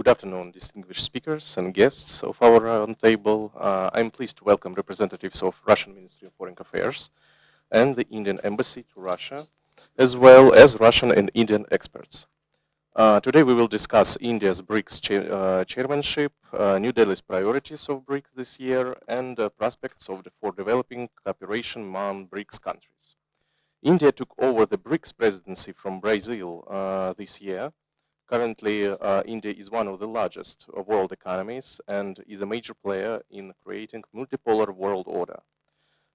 Good afternoon, distinguished speakers and guests of our roundtable. I'm pleased to welcome representatives of Russian Ministry of Foreign Affairs and the Indian Embassy to Russia, as well as Russian and Indian experts. Today we will discuss India's BRICS chairmanship, New Delhi's priorities of BRICS this year, and prospects for developing cooperation among BRICS countries. India took over the BRICS presidency from Brazil this year. Currently, India is one of the largest world economies and is a major player in creating multipolar world order.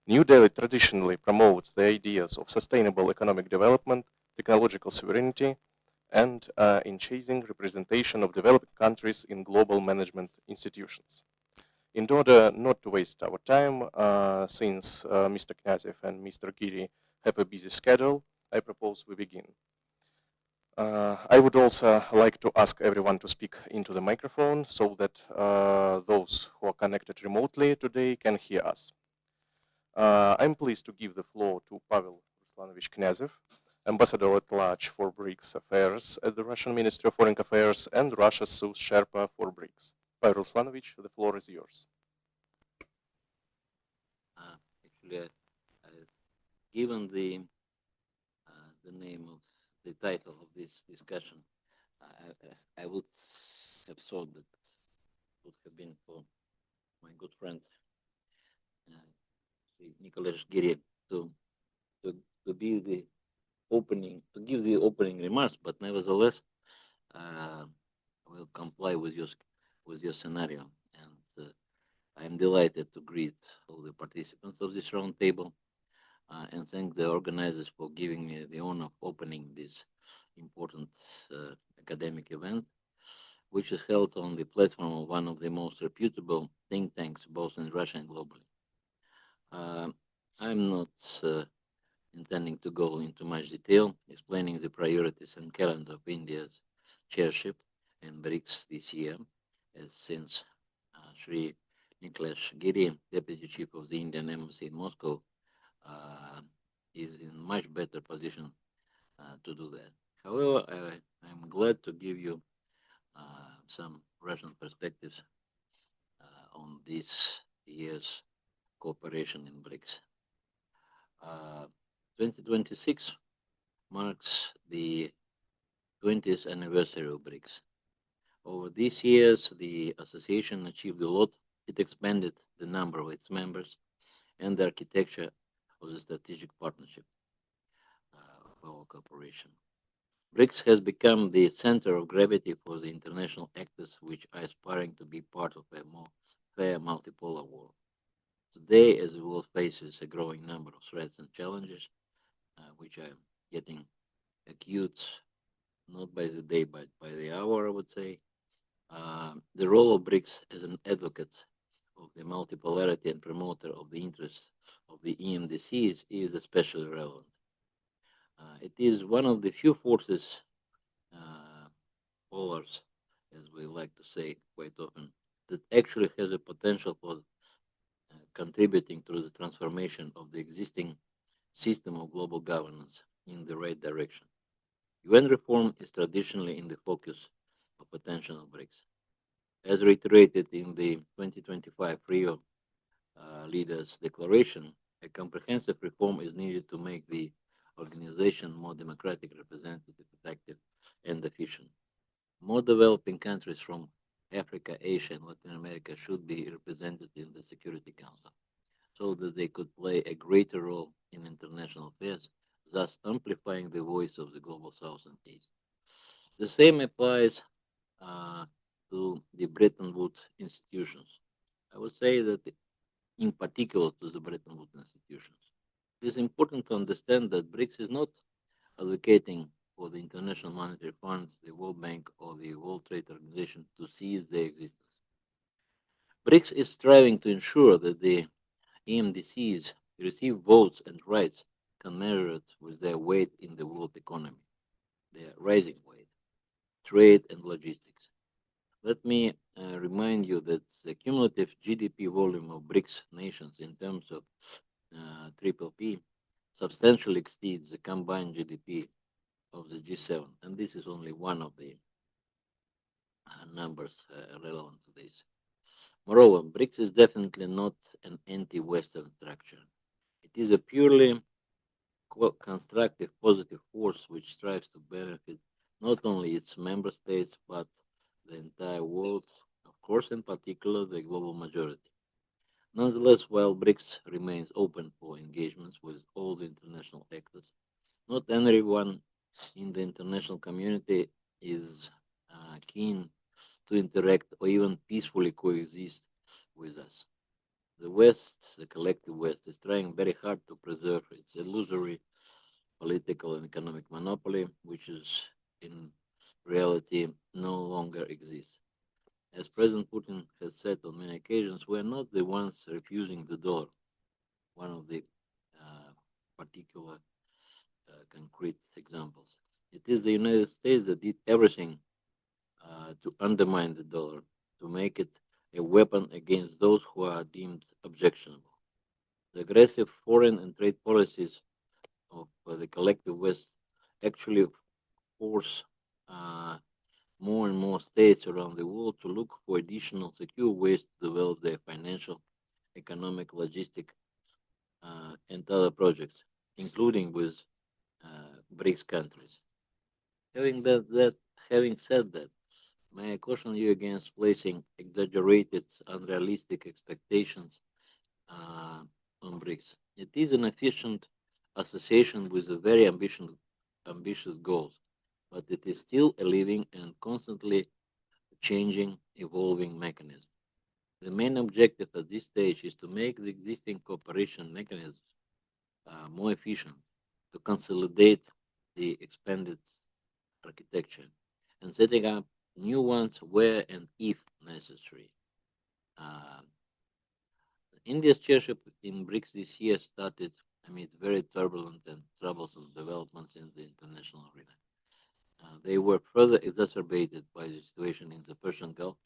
New Delhi traditionally promotes the ideas of sustainable economic development, technological sovereignty, and in chasing representation of developing countries in global management institutions. In order not to waste our time, since Mr. Knyazev and Mr. Giri have a busy schedule, I propose we begin. I would also like to ask everyone to speak into the microphone so that those who are connected remotely today can hear us. I'm pleased to give the floor to Pavel Knyazev, Ambassador at Large for BRICS Affairs at the Russian Ministry of Foreign Affairs and Russia's Sous-Sherpa for BRICS. Pavel Ruslanovich, the floor is yours. Actually, given the name of the title of this discussion, I would have thought that it would have been for my good friend Nikhilesh Giri to be the opening, to give the opening remarks, but nevertheless, I will comply with your scenario, and I am delighted to greet all the participants of this roundtable. And thank the organizers for giving me the honor of opening this important academic event, which is held on the platform of one of the most reputable think tanks, both in Russia and globally. I'm not intending to go into much detail, explaining the priorities and calendar of India's chairship in BRICS this year, as since Sri Nikhilesh Giri, Deputy Chief of the Indian Embassy in Moscow, is in much better position to do that. However, I'm glad to give you some Russian perspectives on this year's cooperation in BRICS. 2026 marks the 20th anniversary of BRICS. Over these years, the association achieved a lot. It expanded the number of its members and the architecture of the strategic partnership of our cooperation. BRICS has become the center of gravity for the international actors which are aspiring to be part of a more fair multipolar world. Today, as the world faces a growing number of threats and challenges, which are getting acute, not by the day, but by the hour, I would say, the role of BRICS as an advocate of the multipolarity and promoter of the interests of the EMDCs is especially relevant. It is one of the few forces, polars, as we like to say quite often, that actually has a potential for contributing to the transformation of the existing system of global governance in the right direction. UN reform is traditionally in the focus of attention of BRICS. As reiterated in the 2025 Rio Leaders Declaration, a comprehensive reform is needed to make the organization more democratic, representative, effective, and efficient. More developing countries from Africa, Asia, and Latin America should be represented in the Security Council so that they could play a greater role in international affairs, thus amplifying the voice of the global South and East. The same applies to the Bretton Woods institutions. I would say that in particular to the Bretton Woods institutions. It is important to understand that BRICS is not advocating for the International Monetary Fund, the World Bank, or the World Trade Organization to cease their existence. BRICS is striving to ensure that the EMDCs receive votes and rights commensurate with their weight in the world economy, their rising weight, trade, and logistics. Let me remind you that the cumulative GDP volume of BRICS nations in terms of triple P substantially exceeds the combined GDP of the G7, and this is only one of the numbers relevant to this. Moreover, BRICS is definitely not an anti-Western structure. It is a purely constructive, positive force which strives to benefit not only its member states but the entire world, of course, in particular, the global majority. Nonetheless, while BRICS remains open for engagements with all the international actors, not everyone in the international community is keen to interact or even peacefully coexist with us. The West, the collective West, is trying very hard to preserve its illusory political and economic monopoly, which is in reality no longer exists. As President Putin has said on many occasions, we are not the ones refusing the dollar, one of the particular concrete examples. It is the United States that did everything to undermine the dollar, to make it a weapon against those who are deemed objectionable. The aggressive foreign and trade policies of the collective West actually force more and more states around the world to look for additional secure ways to develop their financial, economic, logistic, and other projects, including with BRICS countries. Having said that, may I caution you against placing exaggerated, unrealistic expectations on BRICS. It is an efficient association with a very ambitious goals, but it is still a living and constantly changing, evolving mechanism. The main objective at this stage is to make the existing cooperation mechanisms more efficient, to consolidate the expanded architecture, and setting up new ones where and if necessary. Uh, India's chairship in BRICS this year started amid very turbulent and troublesome developments in the international arena. They were further exacerbated by the situation in the Persian Gulf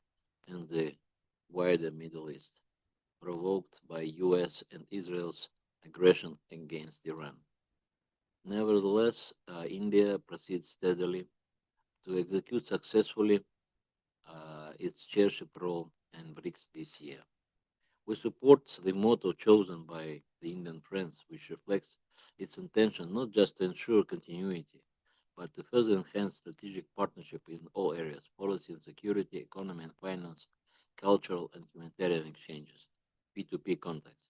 and the wider Middle East, provoked by US and Israel's aggression against Iran. Nevertheless, India proceeds steadily to execute successfully its chairship role in BRICS this year. We support the motto chosen by the Indian friends, which reflects its intention not just to ensure continuity, but to further enhance strategic partnership in all areas: policy and security, economy and finance, cultural and humanitarian exchanges, P2P contacts.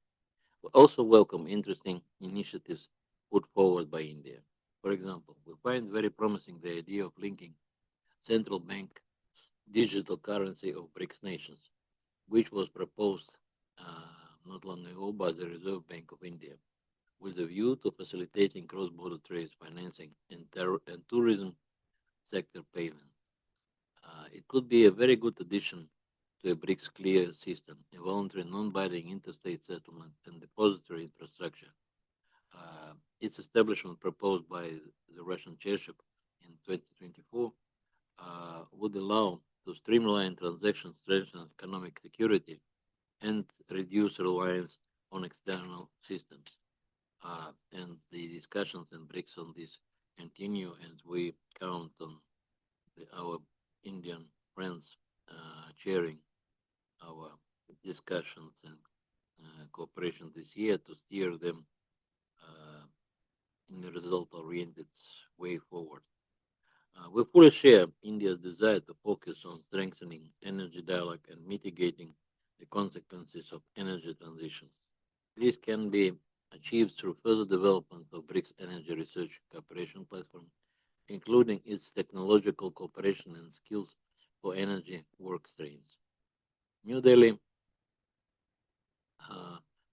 We also welcome interesting initiatives put forward by India. For example, we find very promising the idea of linking central bank digital currency of BRICS nations, which was proposed not long ago by the Reserve Bank of India, with a view to facilitating cross-border trade, financing, and tourism sector payment. It could be a very good addition to a BRICS clear system, a voluntary non-binding interstate settlement and depository infrastructure. Its establishment proposed by the Russian chairship in 2024 would allow to streamline transactions, strengthen economic security, and reduce reliance on external systems. And the discussions in BRICS on this continue, and we count on our Indian friends chairing our discussions and cooperation this year to steer them in a result-oriented way forward. We fully share India's desire to focus on strengthening energy dialogue and mitigating the consequences of energy transition. This can be achieved through further development of BRICS Energy Research Cooperation Platform, including its technological cooperation and skills for energy work streams. New Delhi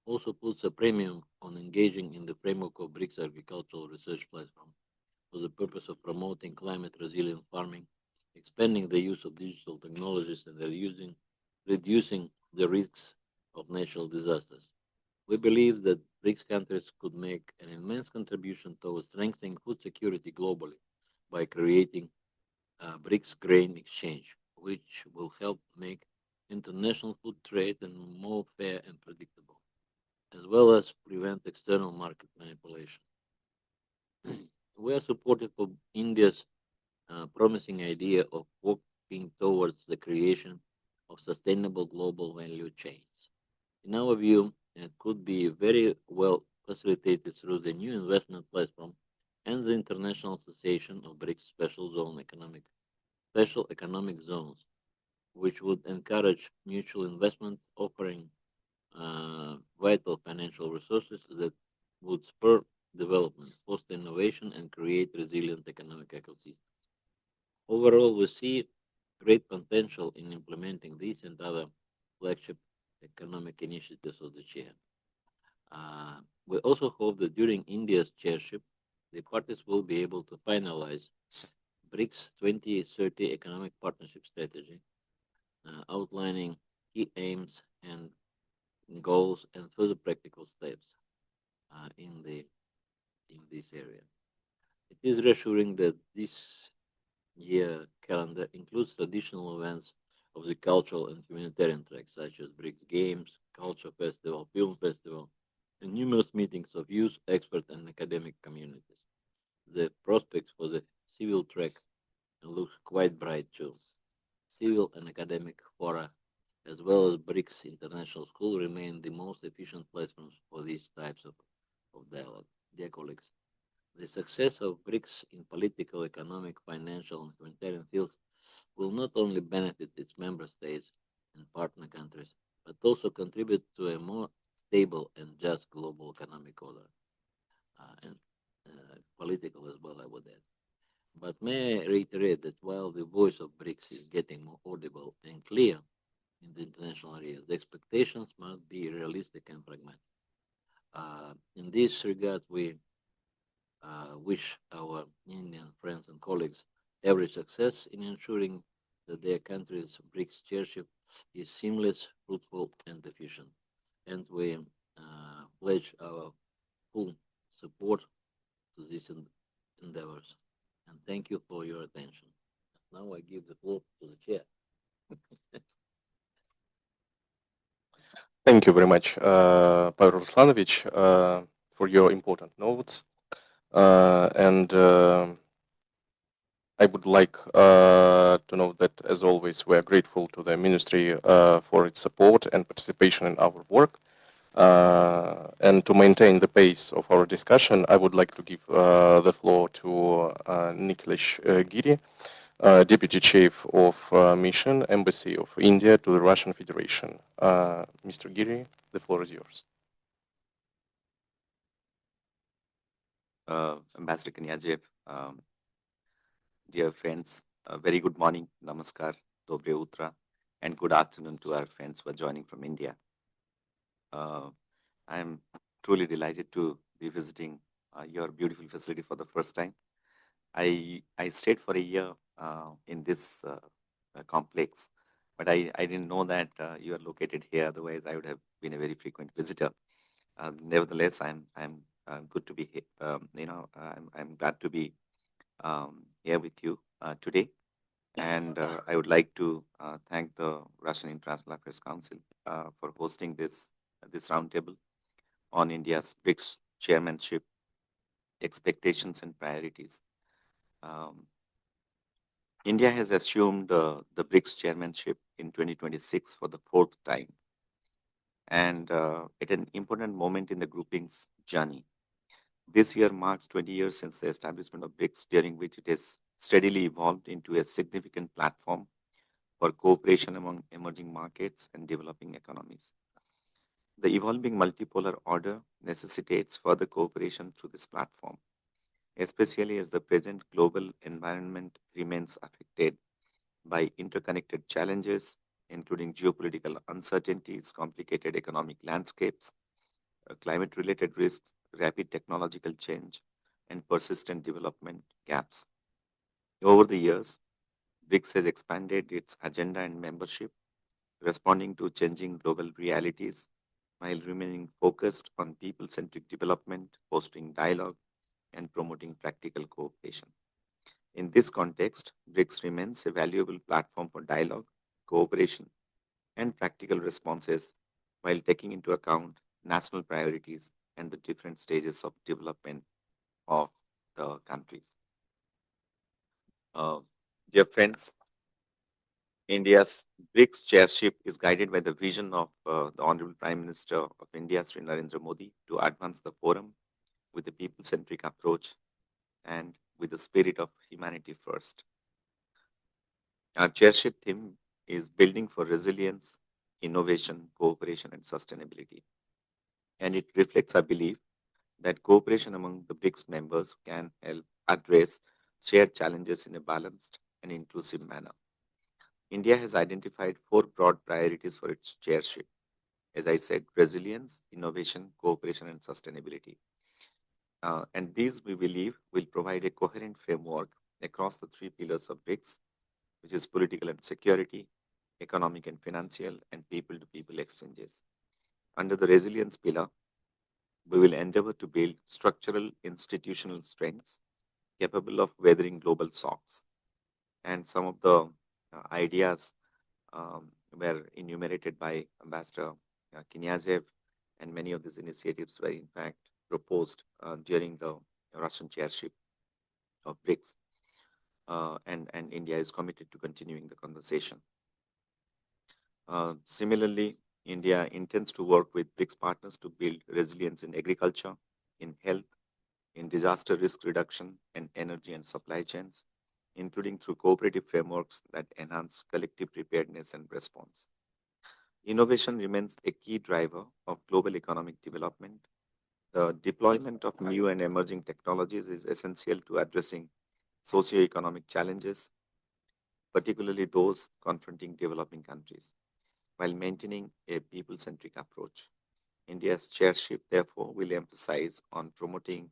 also puts a premium on engaging in the framework of BRICS Agricultural Research Platform for the purpose of promoting climate resilient farming, expanding the use of digital technologies, and reducing the risks of natural disasters. We believe that BRICS countries could make an immense contribution towards strengthening food security globally by creating a BRICS grain exchange, which will help make international food trade more fair and predictable, as well as prevent external market manipulation. We are supportive of India's promising idea of working towards the creation of sustainable global value chains. In our view, it could be very well facilitated through the new investment platform and the International Association of BRICS Special Economic Zones, which would encourage mutual investment, offering vital financial resources that would spur development, foster innovation, and create resilient economic ecosystems. Overall, we see great potential in implementing these and other flagship economic initiatives of the chair. We also hope that during India's chairship, the parties will be able to finalize BRICS 2030 economic partnership strategy, outlining key aims and goals and further practical steps in this area. It is reassuring that this year calendar includes traditional events of the cultural and humanitarian track, such as BRICS Games, Culture Festival, Film Festival, and numerous meetings of youth, expert, and academic communities. The prospects for the civil track look quite bright too. Civil and academic fora, as well as BRICS International School, remain the most efficient platforms for these types of dialogue. Dear colleagues, the success of BRICS in political, economic, financial, and humanitarian fields will not only benefit its member states and partner countries, but also contribute to a more stable and just global economic order and political as well, I would add. But may I reiterate that while the voice of BRICS is getting more audible and clear in the international areas, the expectations must be realistic and pragmatic. In this regard, we wish our Indian friends and colleagues every success in ensuring that their country's BRICS chairship is seamless, fruitful, and efficient. And we pledge our full support to these endeavors. And thank you for your attention. Now I give the floor to the chair. Thank you very much, Pavel Ruslanovich, for your important notes. And I would like to note that, as always, we are grateful to the Ministry for its support and participation in our work. And to maintain the pace of our discussion, I would like to give the floor to Nikhilesh Giri, Deputy Chief of Mission, Embassy of India to the Russian Federation. Mr. Giri, the floor is yours. Ambassador Knyazev, dear friends, very good morning, namaskar, dobre utra, and good afternoon to our friends who are joining from India. I'm truly delighted to be visiting your beautiful facility for the first time. I stayed for a year in this complex, but I didn't know that you are located here. Otherwise, I would have been a very frequent visitor. Nevertheless, I'm good to be here. I'm glad to be here with you today. And I would like to thank the Russian International Affairs Council for hosting this roundtable on India's BRICS chairmanship, expectations and priorities. India has assumed the BRICS chairmanship in 2026 for the fourth time, and at an important moment in the grouping's journey. This year marks 20 years since the establishment of BRICS, during which it has steadily evolved into a significant platform for cooperation among emerging markets and developing economies. The evolving multipolar order necessitates further cooperation through this platform, especially as the present global environment remains affected by interconnected challenges, including geopolitical uncertainties, complicated economic landscapes, climate-related risks, rapid technological change, and persistent development gaps. Over the years, BRICS has expanded its agenda and membership, responding to changing global realities while remaining focused on people-centric development, fostering dialogue, and promoting practical cooperation. In this context, BRICS remains a valuable platform for dialogue, cooperation, and practical responses while taking into account national priorities and the different stages of development of the countries. Dear friends, India's BRICS chairship is guided by the vision of the Honorable Prime Minister of India, Sri Narendra Modi, to advance the forum with a people-centric approach and with the spirit of humanity first. Our chairship theme is building for resilience, innovation, cooperation, and sustainability. And it reflects our belief that cooperation among the BRICS members can help address shared challenges in a balanced and inclusive manner. India has identified 4 broad priorities for its chairship. As I said, resilience, innovation, cooperation, and sustainability. And these, we believe, will provide a coherent framework across the 3 pillars of BRICS, which is political and security, economic and financial, and people-to-people exchanges. Under the resilience pillar, we will endeavor to build structural institutional strengths capable of weathering global shocks. And some of the ideas were enumerated by Ambassador Knyazev, and many of these initiatives were in fact proposed during the Russian chairship of BRICS. And India is committed to continuing the conversation. Similarly, India intends to work with BRICS partners to build resilience in agriculture, in health, in disaster risk reduction, and energy and supply chains, including through cooperative frameworks that enhance collective preparedness and response. Innovation remains a key driver of global economic development. The deployment of new and emerging technologies is essential to addressing socio-economic challenges, particularly those confronting developing countries, while maintaining a people-centric approach. India's chairship, therefore, will emphasize on promoting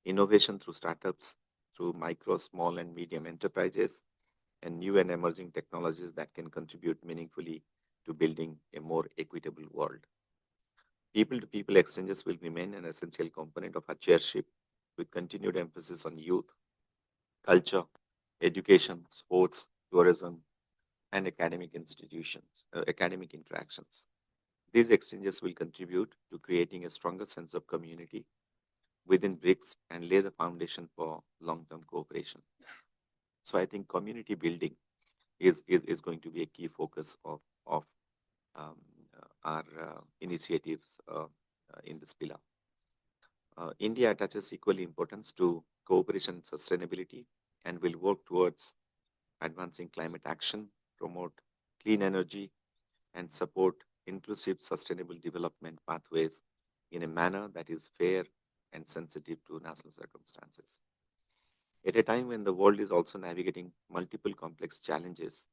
innovation through startups, through micro, small, and medium enterprises, and new and emerging technologies that can contribute meaningfully to building a more equitable world. People-to-people exchanges will remain an essential component of our chairship, with continued emphasis on youth, culture, education, sports, tourism, and academic interactions. These exchanges will contribute to creating a stronger sense of community within BRICS and lay the foundation for long-term cooperation. So I think community building is going to be a key focus of our initiatives in this pillar. India attaches equally importance to cooperation and sustainability and will work towards advancing climate action, promote clean energy, and support inclusive sustainable development pathways in a manner that is fair and sensitive to national circumstances. At a time when the world is also navigating multiple complex challenges,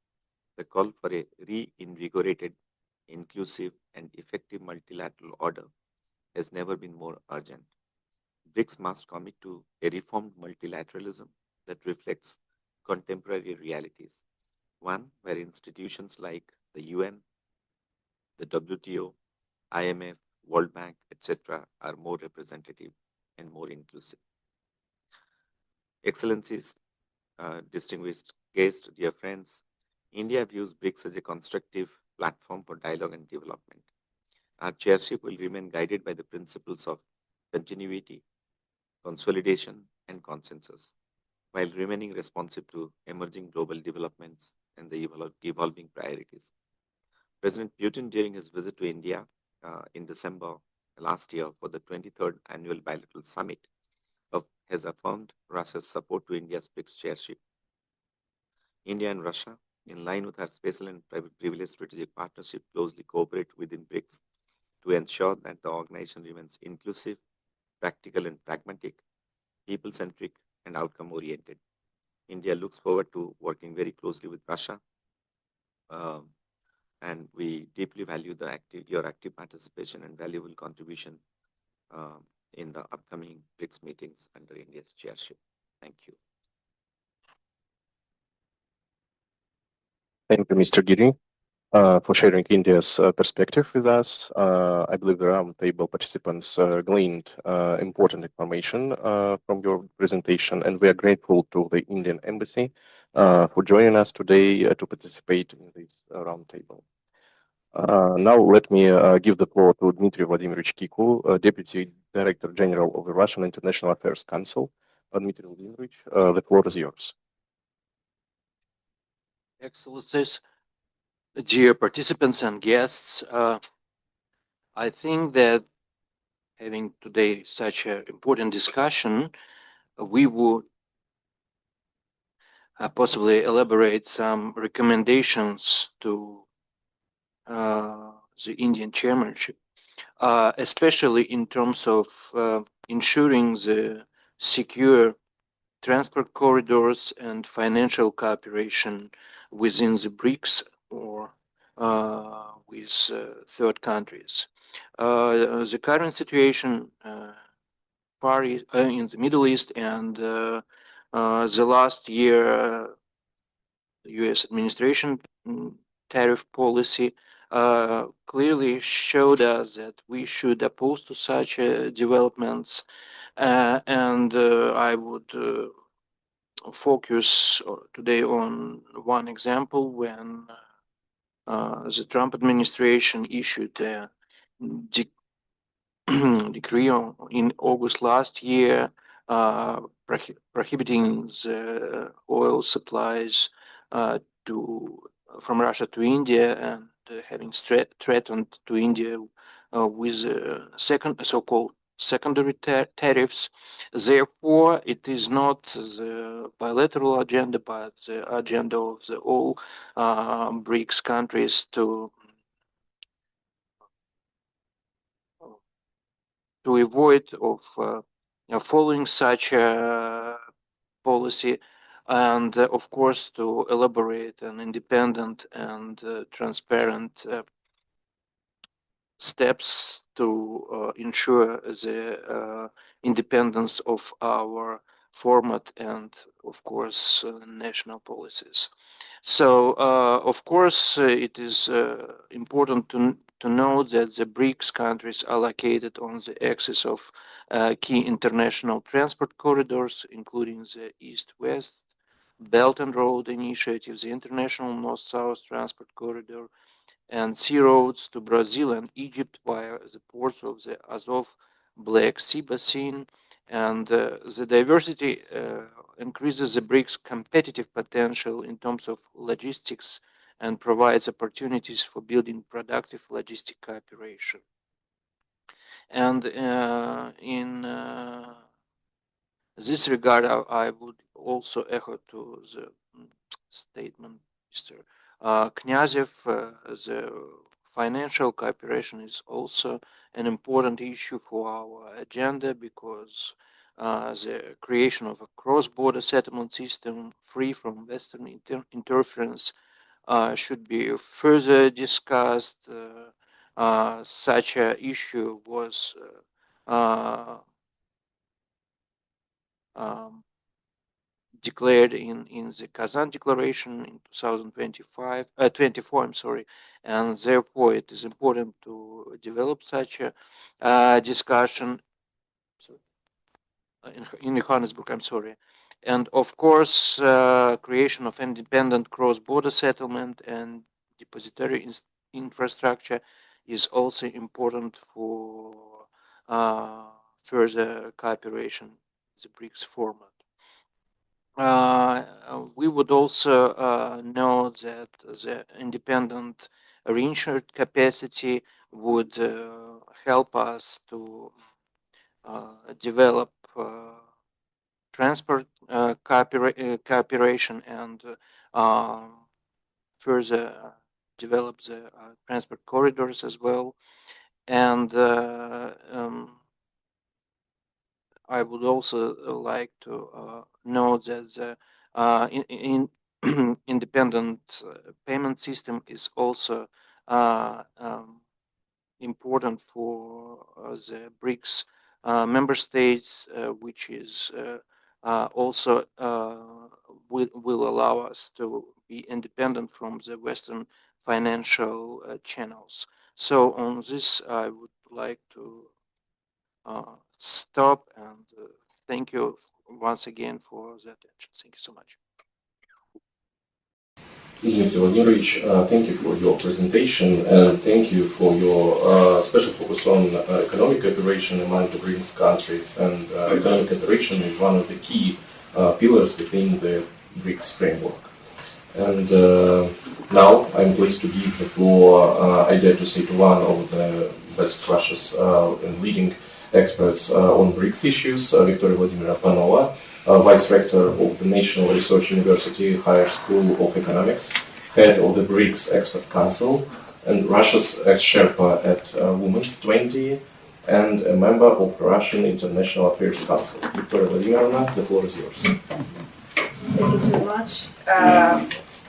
the call for a reinvigorated, inclusive, and effective multilateral order has never been more urgent. BRICS must commit to a reformed multilateralism that reflects contemporary realities, one where institutions like the UN, the WTO, IMF, World Bank, etc., are more representative and more inclusive. Excellencies, distinguished guests, dear friends, India views BRICS as a constructive platform for dialogue and development. Our chairship will remain guided by the principles of continuity, consolidation, and consensus, while remaining responsive to emerging global developments and the evolving priorities. President Putin, during his visit to India in December last year for the 23rd Annual Bilateral Summit, has affirmed Russia's support to India's BRICS chairship. India and Russia, in line with our special and privileged strategic partnership, closely cooperate within BRICS to ensure that the organization remains inclusive, practical and pragmatic, people-centric, and outcome-oriented. India looks forward to working very closely with Russia, and we deeply value your active participation and valuable contribution in the upcoming BRICS meetings under India's chairship. Thank you. Thank you, Mr. Giri, for sharing India's perspective with us. I believe the roundtable participants gleaned important information from your presentation, and we are grateful to the Indian Embassy for joining us today to participate in this roundtable. Now let me give the floor to Dmitry Vladimirovich Kiku, Deputy Director General of the Russian International Affairs Council. Dmitry Vladimirovich, the floor is yours. Excellencies, Dear participants and guests, I think that having today such an important discussion, we would possibly elaborate some recommendations to the Indian chairmanship, especially in terms of ensuring the secure transport corridors and financial cooperation within the BRICS or with third countries. The current situation in the Middle East and the last year U.S. administration tariff policy clearly showed us that we should oppose to such developments, and I would focus today on one example when the Trump administration issued a decree in August last year prohibiting the oil supplies from Russia to India and having threatened to India with so-called secondary tariffs. Therefore, it is not the bilateral agenda, but the agenda of the all BRICS countries to avoid of following such a policy, and of course to elaborate an independent and transparent steps to ensure the independence of our format and of course national policies. So of course it is important to note that the BRICS countries are located on the axis of key international transport corridors, including the East-West Belt and Road Initiative, the International North-South Transport Corridor, and sea roads to Brazil and Egypt via the ports of the Azov Black Sea Basin. And the diversity increases the BRICS competitive potential in terms of logistics and provides opportunities for building productive logistic cooperation. And in this regard, I would also echo to the statement Mr. Knyazev. The financial cooperation is also an important issue for our agenda because the creation of a cross-border settlement system free from Western interference should be further discussed. Such an issue was declared in the Kazan Declaration in 2024, I'm sorry, and therefore it is important to develop such a discussion in Johannesburg, I'm sorry. And of course, creation of independent cross-border settlement and depository infrastructure is also important for further cooperation in the BRICS format. We would also note that the independent reinsured capacity would help us to develop transport cooperation and further develop the transport corridors as well. And I would also like to note that the independent payment system is also important for the BRICS member states, which is also will allow us to be independent from the Western financial channels. So on this, I would like to stop and thank you once again for the attention. Thank you so much. Dmitry Vladimirovich, thank you for your presentation and thank you for your special focus on economic cooperation among the BRICS countries. And economic cooperation is one of the key pillars within the BRICS framework. And now I'm pleased to give the floor, I dare to say, to one of the best Russia's and leading experts on BRICS issues, Viktoria Panova, Vice-Rector of the National Research University Higher School of Economics, head of the BRICS Expert Council, and Russia's ex-Sherpa at Women's 20, and a member of the Russian International Affairs Council. Viktoria Vladimirovna, the floor is yours. Thank you so much.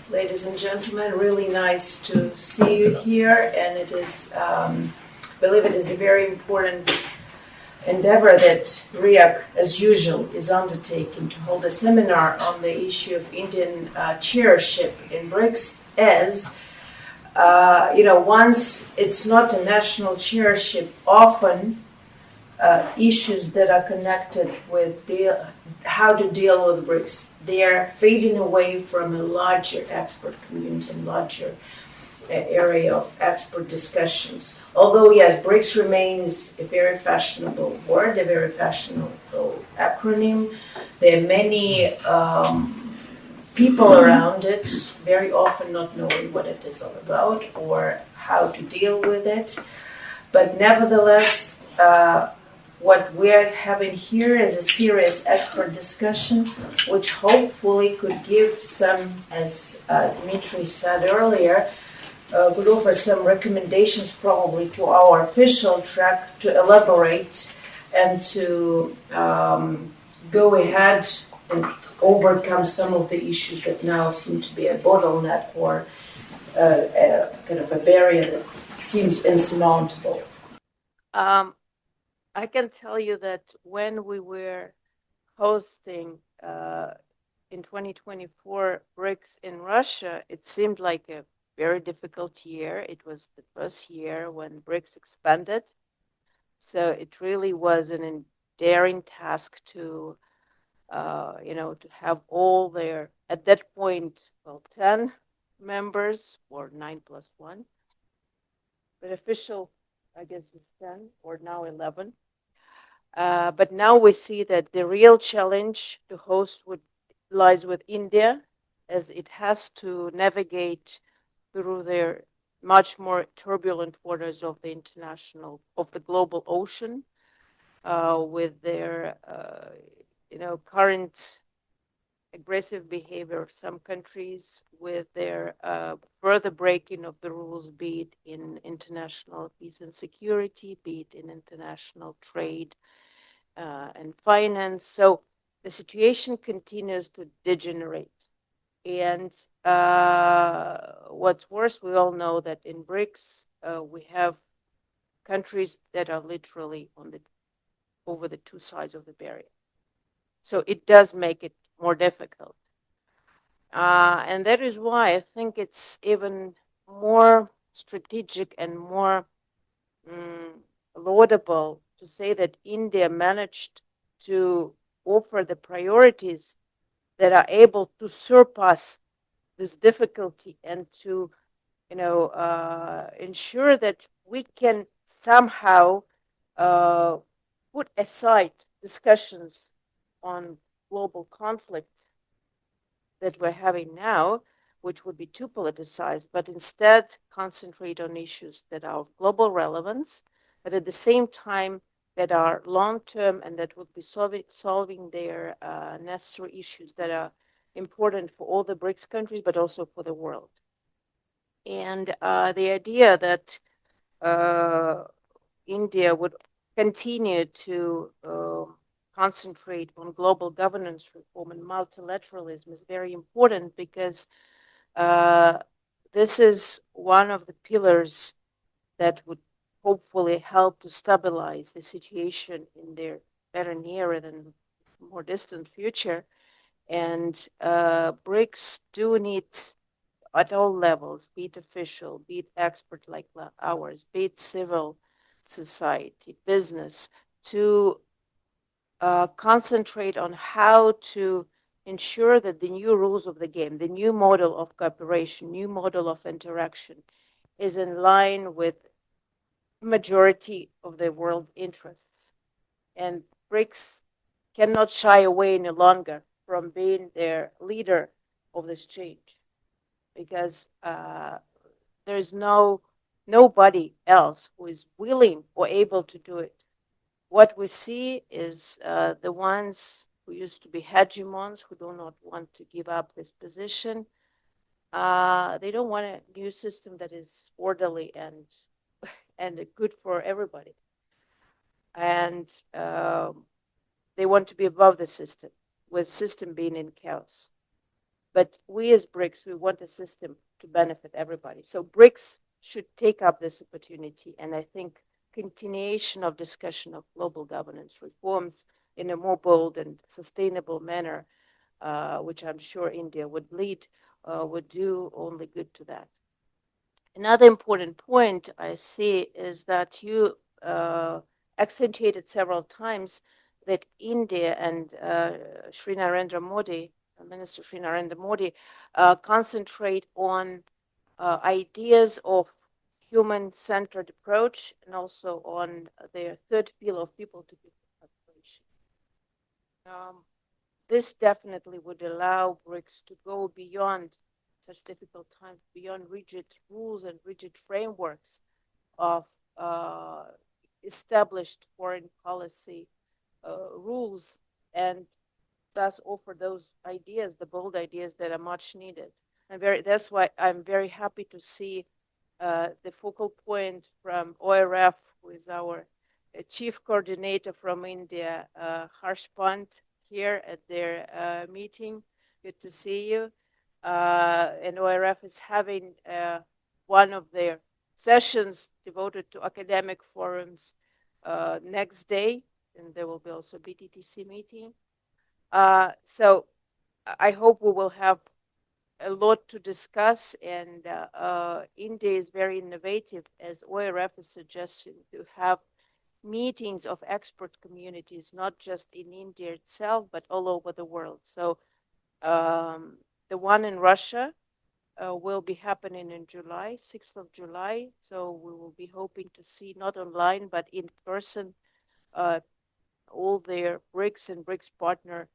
Ladies and gentlemen, really nice to see you here, and it is, I believe it is a very important endeavor that RIAC, as usual, is undertaking to hold a seminar on the issue of Indian chairship in BRICS as, once it's not a national chairship, often issues that are connected with how to deal with BRICS, they are fading away from a larger expert community and larger area of expert discussions. Although, yes, BRICS remains a very fashionable word, a very fashionable acronym. There are many people around it, very often not knowing what it is all about or how to deal with it. But nevertheless, what we're having here is a serious expert discussion, which hopefully could give some, as Dmitry said earlier, could offer some recommendations probably to our official track to elaborate and to go ahead and overcome some of the issues that now seem to be a bottleneck or a kind of a barrier that seems insurmountable. I can tell you that when we were hosting in 2024 BRICS in Russia, it seemed like a very difficult year. It was the first year when BRICS expanded. So it really was an daring task to, to have all their, at that point, 10 members or 9 plus 1. But official, I guess, is 10 or now 11. But now we see that the real challenge to host lies with India, as it has to navigate through their much more turbulent waters of the global ocean, with their, current aggressive behavior of some countries, with their further breaking of the rules, be it in international peace and security, be it in international trade and finance. So the situation continues to degenerate. And what's worse, we all know that in BRICS, we have countries that are literally over the two sides of the barrier. So it does make it more difficult. And that is why I think it's even more strategic and more laudable to say that India managed to offer the priorities that are able to surpass this difficulty and to, ensure that we can somehow put aside discussions on global conflict that we're having now, which would be too politicized, but instead concentrate on issues that are of global relevance, but at the same time that are long-term and that would be solving their necessary issues that are important for all the BRICS countries, but also for the world. And the idea that India would continue to concentrate on global governance reform and multilateralism is very important, because this is one of the pillars that would hopefully help to stabilize the situation in their better nearer than more distant future. And BRICS do need, at all levels, be it official, be it expert like ours, be it civil society, business, to concentrate on how to ensure that the new rules of the game, the new model of cooperation, new model of interaction is in line with majority of the world interests. And BRICS cannot shy away any longer from being their leader of this change. because there's nobody else who is willing or able to do it. What we see is the ones who used to be hegemons, who do not want to give up this position. They don't want a new system that is orderly and good for everybody. And they want to be above the system, with system being in chaos. But we as BRICS, we want a system to benefit everybody. So BRICS should take up this opportunity, and I think continuation of discussion of global governance reforms in a more bold and sustainable manner, which I'm sure India would lead, would do only good to that. Another important point I see is that you accentuated several times that India and Sri Narendra Modi, Minister Sri Narendra Modi, concentrate on ideas of human-centered approach and also on their third pillar of people-to-people cooperation. This definitely would allow BRICS to go beyond such difficult times, beyond rigid rules and rigid frameworks of established foreign policy rules, and thus offer those ideas, the bold ideas that are much needed. That's why I'm very happy to see the focal point from ORF, who is our chief coordinator from India, Harsh Pant, here at their meeting. Good to see you. And ORF is having one of their sessions devoted to academic forums next day, and there will be also BTTC meeting. So I hope we will have a lot to discuss, and India is very innovative, as ORF is suggesting, to have meetings of expert communities, not just in India itself, but all over the world. So the one in Russia will be happening in July, 6th of July. So we will be hoping to see, not online, but in person, all their BRICS and BRICS partner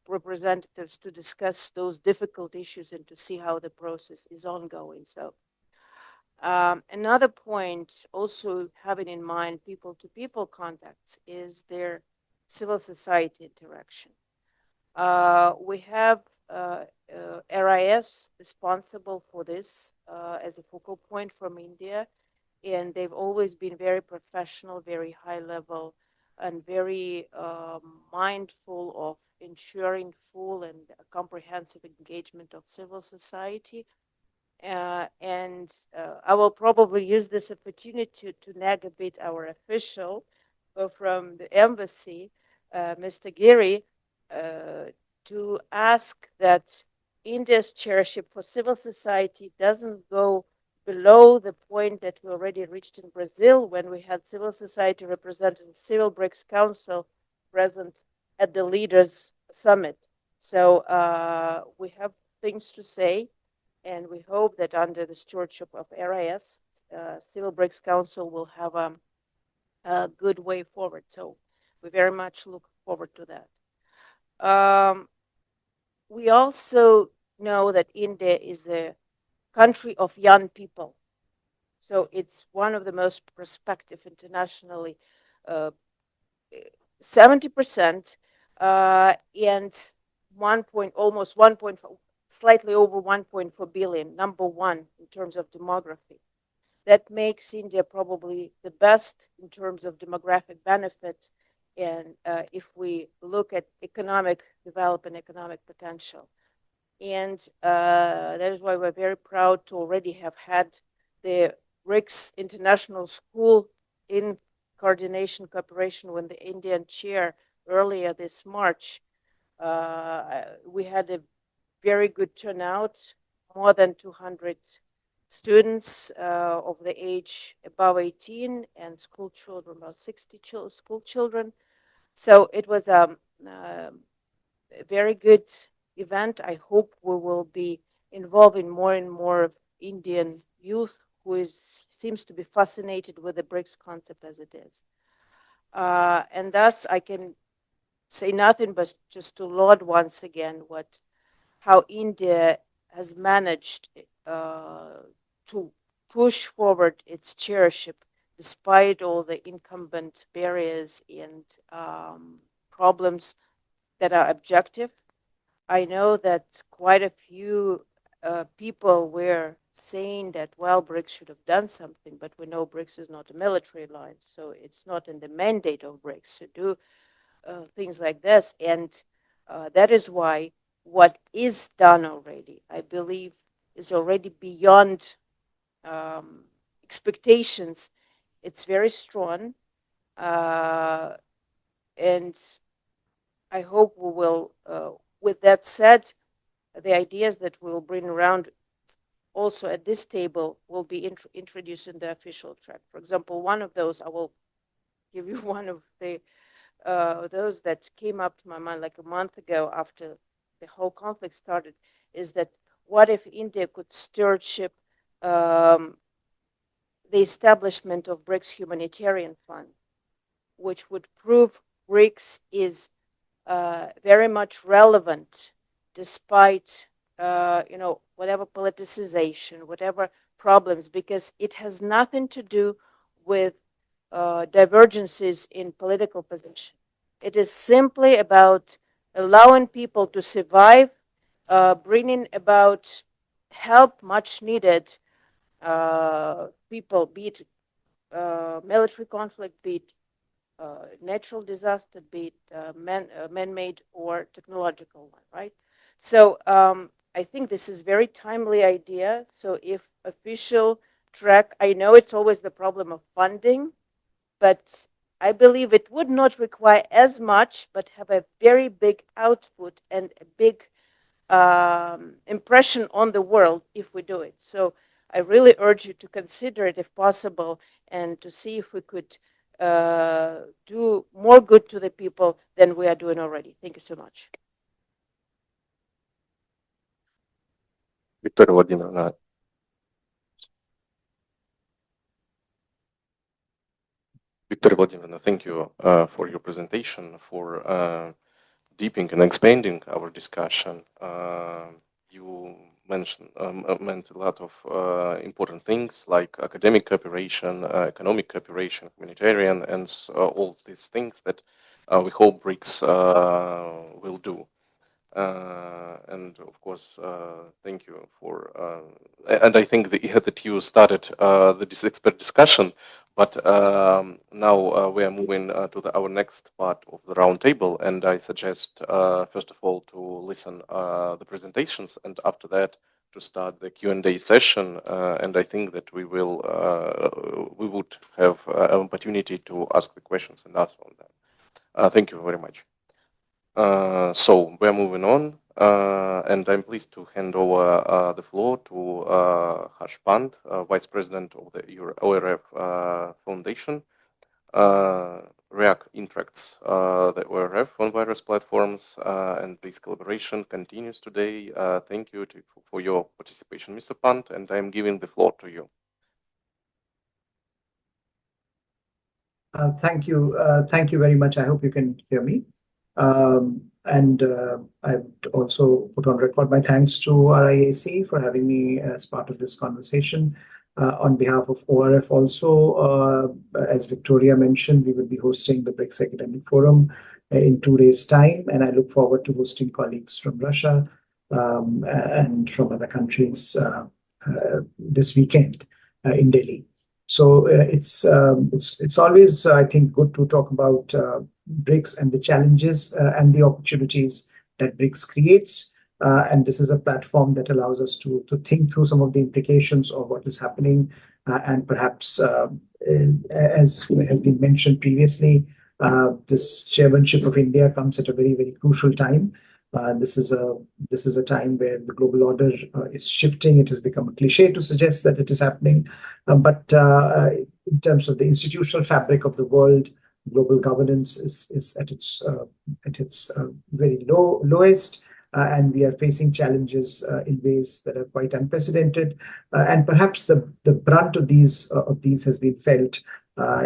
representatives to discuss those difficult issues and to see how the process is ongoing. So another point, also having in mind people-to-people contacts, is their civil society interaction. We have RIS responsible for this as a focal point from India, and they've always been very professional, very high level, and very mindful of ensuring full and comprehensive engagement of civil society. And I will probably use this opportunity to nag a bit our official from the embassy, Mr. Giri, to ask that India's chairship for civil society doesn't go below the point that we already reached in Brazil when we had civil society representatives, Civil BRICS Council present at the Leaders Summit. So we have things to say, and we hope that under the stewardship of RIS, Civil BRICS Council will have a good way forward. So we very much look forward to that. We also know that India is a country of young people. So it's one of the most prospective internationally, 70%, and almost 1. Slightly over 1.4 billion, number one in terms of demography. That makes India probably the best in terms of demographic benefit, and if we look at economic development, economic potential. And that is why we're very proud to already have had the BRICS International School in coordination, cooperation with the Indian chair earlier this March. We had a very good turnout, more than 200 students of the age above 18, and school children, about 60 school children. So it was a very good event. I hope we will be involving more and more of Indian youth who seems to be fascinated with the BRICS concept as it is. And thus I can say nothing but just to laud once again how India has managed to push forward its chairship despite all the incumbent barriers and problems that are objective. I know that quite a few people were saying that, well, BRICS should have done something, but we know BRICS is not a military alliance, so it's not in the mandate of BRICS to do things like this. And that is why what is done already, I believe, is already beyond expectations. It's very strong. And I hope we will, with that said, the ideas that we'll bring around also at this table will be introduced in the official track. For example, one of those, I will give you one of the those that came up to my mind like a month ago after the whole conflict started, is that what if India could stewardship the establishment of BRICS Humanitarian Fund, which would prove BRICS is very much relevant despite whatever politicization, whatever problems, because it has nothing to do with divergences in political position. It is simply about allowing people to survive, bringing about help much needed people, be it military conflict, be it natural disaster, be it man-made or technological one, right? So I think this is very timely idea. So if official track, I know it's always the problem of funding, but I believe it would not require as much, but have a very big output and a big impression on the world if we do it. So I really urge you to consider it if possible and to see if we could do more good to the people than we are doing already. Thank you so much. Viktoria Vladimirovna. Viktoria Vladimirovna, thank you for your presentation, for deepening and expanding our discussion. You mentioned meant a lot of important things like academic cooperation, economic cooperation, humanitarian, and all these things that we hope BRICS will do. And of course, thank you for. And I think that you started this expert discussion, but now we are moving to our next part of the roundtable, and I suggest first of all to listen the presentations, and after that to start the Q&A session. And I think that we would have an opportunity to ask the questions and answer on them. Thank you very much. So we're moving on, and I'm pleased to hand over the floor to Harsh Pant, Vice President of the ORF Foundation. RIAC interacts the ORF on various platforms, and this collaboration continues today. Thank you for your participation, Mr. Pant, and I'm giving the floor to you. Thank you. Thank you very much. I hope you can hear me. And I would also put on record my thanks to RIAC for having me as part of this conversation. On behalf of ORF also, as Viktoria mentioned, we will be hosting the BRICS Academic Forum in 2 days' time, and I look forward to hosting colleagues from Russia and from other countries this weekend in Delhi. So it's always, I think, good to talk about BRICS and the challenges and the opportunities that BRICS creates. And this is a platform that allows us to think through some of the implications of what is happening. And perhaps, as has been mentioned previously, this chairmanship of India comes at a very, very crucial time. This is a time where the global order is shifting. It has become a cliche to suggest that it is happening, but in terms of the institutional fabric of the world, global governance is at its very lowest, and we are facing challenges in ways that are quite unprecedented. And perhaps the brunt of these has been felt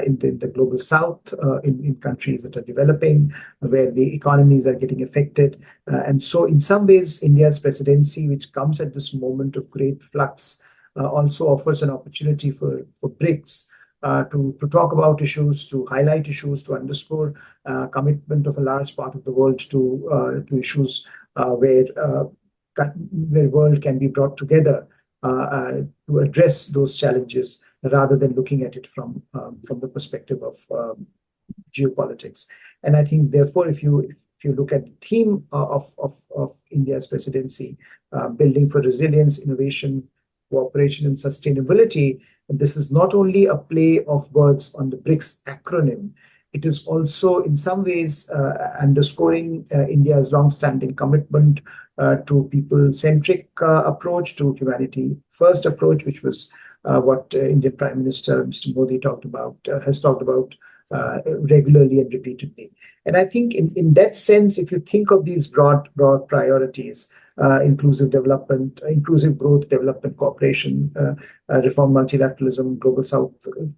in the global south, in countries that are developing, where the economies are getting affected. And so in some ways, India's presidency, which comes at this moment of great flux, also offers an opportunity for BRICS to talk about issues, to highlight issues, to underscore commitment of a large part of the world to issues where world can be brought together to address those challenges rather than looking at it from the perspective of geopolitics. And I think, therefore, if you look at the theme of India's presidency, building for resilience, innovation, cooperation, and sustainability, this is not only a play of words on the BRICS acronym, it is also in some ways underscoring India's long-standing commitment to people-centric approach, to humanity-first approach, which was what Indian Prime Minister Mr. Modi has talked about regularly and repeatedly. And I think in that sense, if you think of these broad priorities, inclusive development, inclusive growth, development, cooperation, reform, multilateralism, global south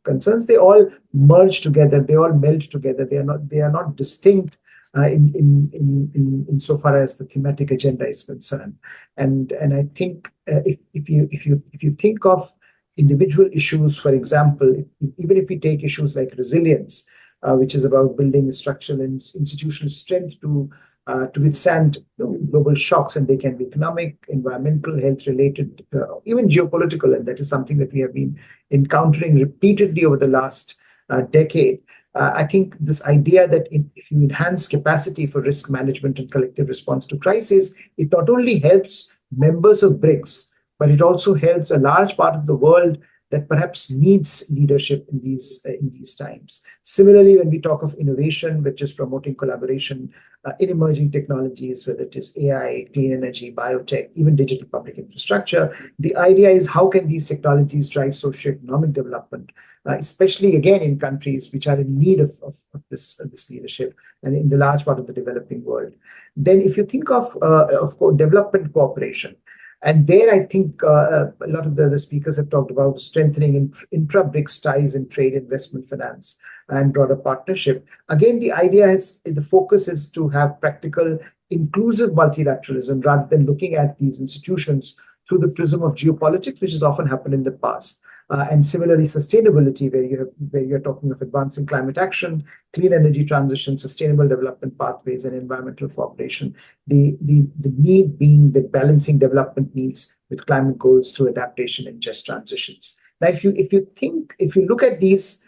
concerns, they all merge together, they all meld together. They are not distinct in so far as the thematic agenda is concerned. And I think if you think of individual issues, for example, even if we take issues like resilience, which is about building structural and institutional strength to withstand global shocks, and they can be economic, environmental, health-related, even geopolitical, and that is something that we have been encountering repeatedly over the last decade. I think this idea that if you enhance capacity for risk management and collective response to crisis, it not only helps members of BRICS, but it also helps a large part of the world that perhaps needs leadership in these times. Similarly, when we talk of innovation, which is promoting collaboration in emerging technologies, whether it is AI, clean energy, biotech, even digital public infrastructure, the idea is how can these technologies drive socioeconomic development, especially again in countries which are in need of this leadership and in the large part of the developing world. Then if you think of development cooperation, and there, I think a lot of the speakers have talked about strengthening intra-BRICS ties in trade, investment, finance, and broader partnership. Again, the idea is, the focus is to have practical, inclusive multilateralism rather than looking at these institutions through the prism of geopolitics, which has often happened in the past. And similarly, sustainability, where you're talking of advancing climate action, clean energy transition, sustainable development pathways, and environmental cooperation. The need being the balancing development needs with climate goals through adaptation and just transitions. Now, if you look at these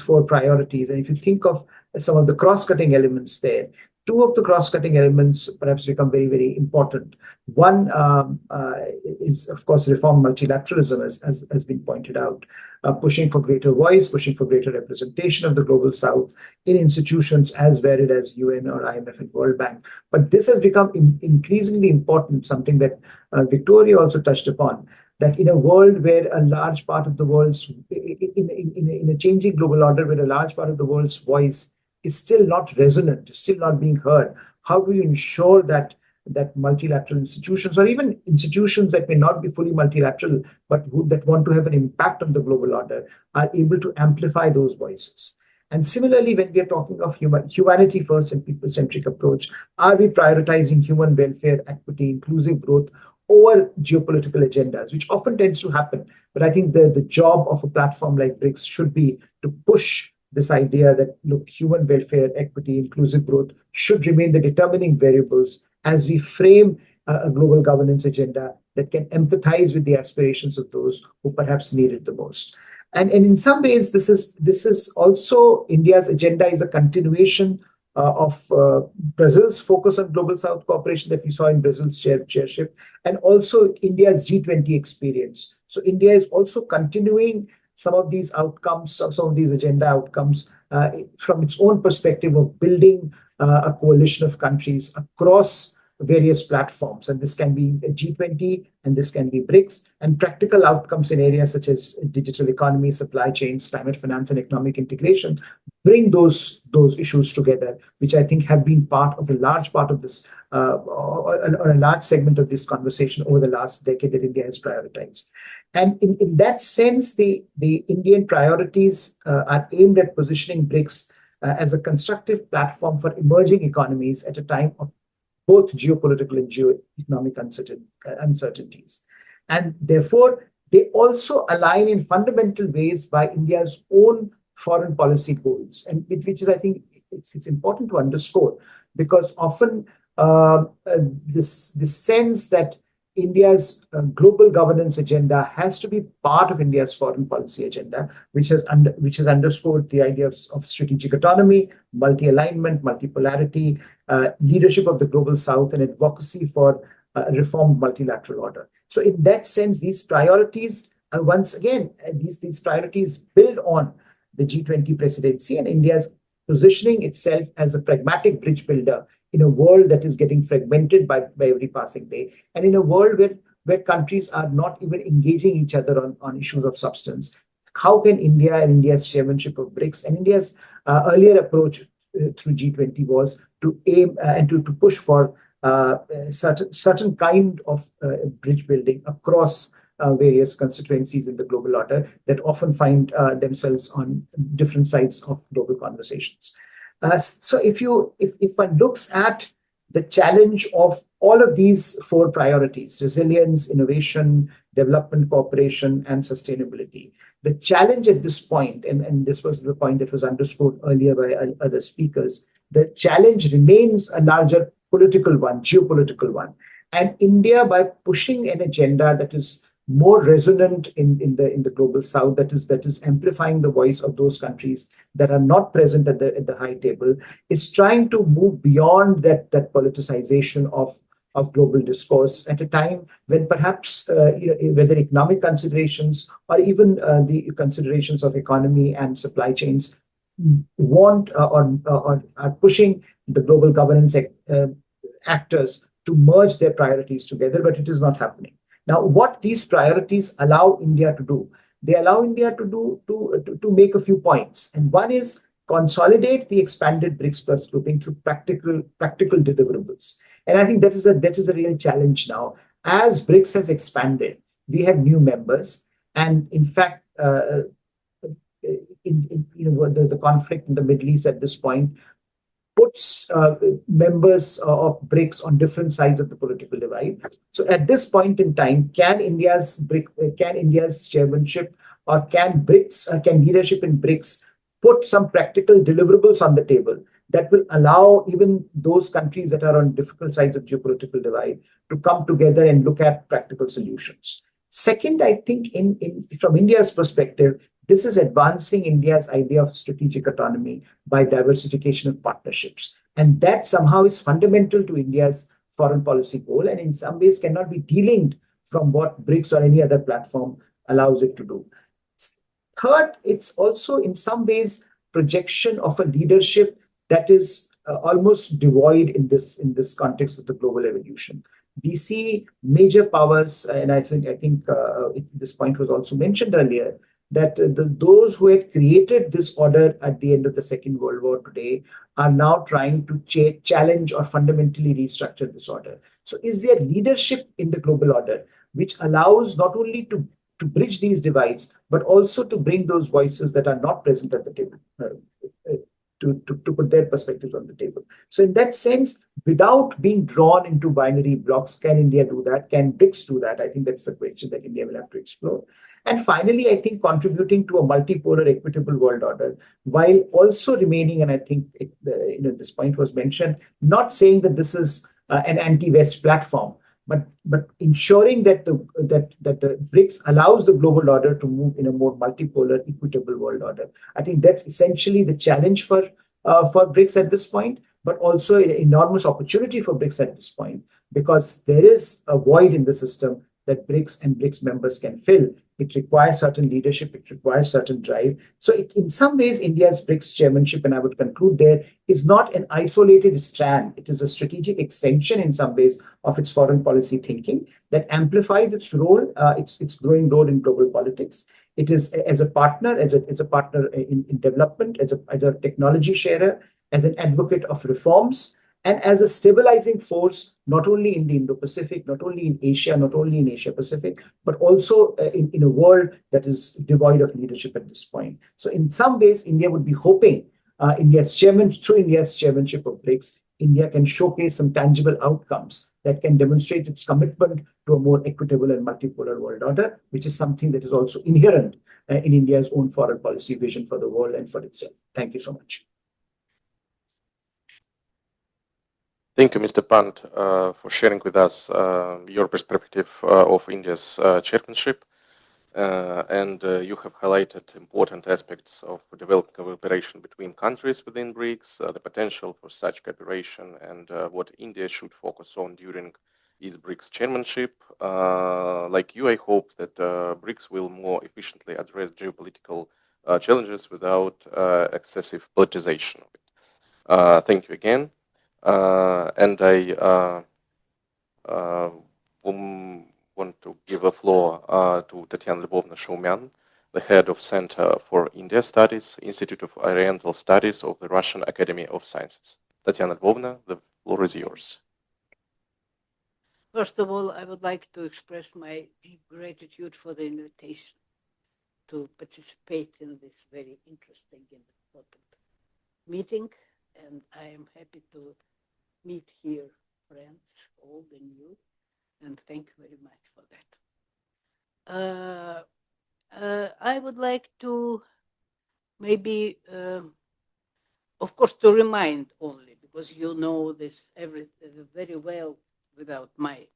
four priorities, and if you think of some of the cross-cutting elements there, two of the cross-cutting elements perhaps become very, very important. One is, of course, reform multilateralism, as has been pointed out, pushing for greater voice, pushing for greater representation of the global south in institutions as varied as UN or IMF and World Bank. But this has become increasingly important, something that Viktoria also touched upon, that in a world where a large part of the world's, in a changing global order, where a large part of the world's voice is still not resonant, is still not being heard, how do you ensure that multilateral institutions, or even institutions that may not be fully multilateral, but that want to have an impact on the global order, are able to amplify those voices? And similarly, when we are talking of humanity first and people-centric approach, are we prioritizing human welfare, equity, inclusive growth over geopolitical agendas, which often tends to happen? But I think the job of a platform like BRICS should be to push this idea that, look, human welfare, equity, inclusive growth should remain the determining variables as we frame a global governance agenda that can empathize with the aspirations of those who perhaps need it the most. And in some ways, this is also India's agenda is a continuation of Brazil's focus on global south cooperation that we saw in Brazil's chairship, and also India's G20 experience. So India is also continuing some of these outcomes, some of these agenda outcomes from its own perspective of building a coalition of countries across various platforms. And this can be a G20, and this can be BRICS, and practical outcomes in areas such as digital economy, supply chains, climate finance, and economic integration. bring those issues together, which I think have been part of a large part of this, or a large segment of this conversation over the last decade that India has prioritized. And in that sense, the Indian priorities are aimed at positioning BRICS as a constructive platform for emerging economies at a time of both geopolitical and geoeconomic uncertainties. And therefore, they also align in fundamental ways by India's own foreign policy goals, and which is, I think, it's important to underscore, because often this sense that India's global governance agenda has to be part of India's foreign policy agenda, which has underscored the idea of strategic autonomy, multi-alignment, multipolarity, leadership of the global South, and advocacy for a reformed multilateral order. So in that sense, these priorities, once again, these priorities build on the G20 presidency and India's positioning itself as a pragmatic bridge builder in a world that is getting fragmented by every passing day, and in a world where countries are not even engaging each other on issues of substance. How can India and India's chairmanship of BRICS and India's earlier approach through G20 was to aim and to push for certain kind of bridge building across various constituencies in the global order that often find themselves on different sides of global conversations. So if one looks at the challenge of all of these four priorities: resilience, innovation, development, cooperation, and sustainability, the challenge at this point, and this was the point that was underscored earlier by other speakers, the challenge remains a larger political one, geopolitical one. And India, by pushing an agenda that is more resonant in the global South, that is amplifying the voice of those countries that are not present at the high table, is trying to move beyond that politicization of global discourse at a time when perhaps whether economic considerations or even the considerations of economy and supply chains want or are pushing the global governance actors to merge their priorities together, but it is not happening. Now, what these priorities allow India to do, they allow India to make a few points. And one is consolidate the expanded BRICS Plus grouping through practical deliverables. And I think that is a real challenge now. As BRICS has expanded, we have new members. And in fact, the conflict in the Middle East at this point puts members of BRICS on different sides of the political divide. So at this point in time, can India's chairmanship or can leadership in BRICS put some practical deliverables on the table that will allow even those countries that are on difficult sides of geopolitical divide to come together and look at practical solutions? Second, I think from India's perspective, this is advancing India's idea of strategic autonomy by diversification of partnerships. And that somehow is fundamental to India's foreign policy goal, and in some ways cannot be delinked from what BRICS or any other platform allows it to do. Third, it's also in some ways projection of a leadership that is almost devoid in this context of the global evolution. We see major powers, and I think this point was also mentioned earlier, that those who had created this order at the end of the Second World War today are now trying to challenge or fundamentally restructure this order. So is there leadership in the global order which allows not only to bridge these divides, but also to bring those voices that are not present at the table, to put their perspectives on the table? So in that sense, without being drawn into binary blocks, can India do that? Can BRICS do that? I think that's the question that India will have to explore. And finally, I think contributing to a multipolar, equitable world order, while also remaining, and I think this point was mentioned, not saying that this is an anti-West platform, but ensuring that the BRICS allows the global order to move in a more multipolar, equitable world order. I think that's essentially the challenge for BRICS at this point, but also an enormous opportunity for BRICS at this point, because there is a void in the system that BRICS and BRICS members can fill It requires certain leadership. It requires certain drive. So in some ways, India's BRICS chairmanship, and I would conclude there, is not an isolated strand. It is a strategic extension in some ways of its foreign policy thinking that amplifies its role, its growing role in global politics. It is as a partner, as a partner in development, as a technology sharer, as an advocate of reforms, and as a stabilizing force, not only in the Indo-Pacific, not only in Asia, not only in Asia-Pacific, but also in a world that is devoid of leadership at this point. So in some ways, India would be hoping through India's chairmanship of BRICS, India can showcase some tangible outcomes that can demonstrate its commitment to a more equitable and multipolar world order, which is something that is also inherent in India's own foreign policy vision for the world and for itself. Thank you so much. Thank you, Mr. Pant, for sharing with us your perspective of India's chairmanship. And you have highlighted important aspects of developing cooperation between countries within BRICS, the potential for such cooperation, and what India should focus on during its BRICS chairmanship. Like you, I hope that BRICS will more efficiently address geopolitical challenges without excessive politicization of it. Thank you again. And I want to give the floor to Tatiana Lvovna Shoumyan, the head of Center for India Studies, Institute of Oriental Studies of the Russian Academy of Sciences. Tatiana Lvovna, the floor is yours. First of all, I would like to express my deep gratitude for the invitation to participate in this very interesting and important meeting. And I am happy to meet here friends, old and new, and thank you very much for that. I would like to maybe, of course, to remind only, because you know this very well without my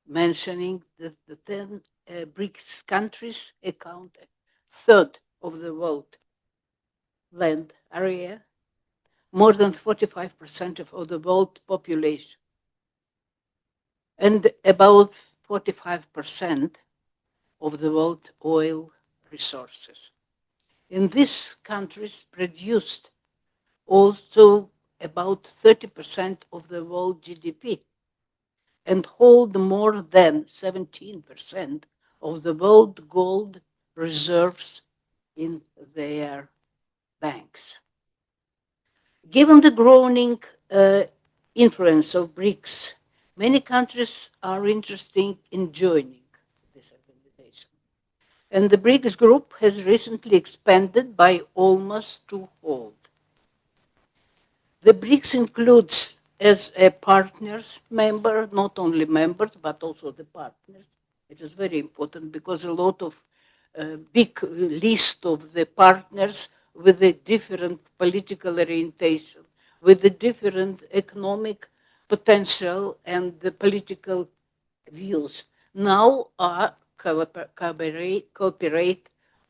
mentioning, that the 10 BRICS countries account a third of the world land area, more than 45% of the world population, and about 45% of the world oil resources. In these countries produced also about 30% of the world GDP and hold more than 17% of the world gold reserves in their banks. Given the growing influence of BRICS, many countries are interested in joining this organization. And the BRICS group has recently expanded by almost twofold. The BRICS includes as a partners member, not only members, but also the partners. It is very important because a lot of big list of the partners with a different political orientation, with a different economic potential and the political views, now are cooperate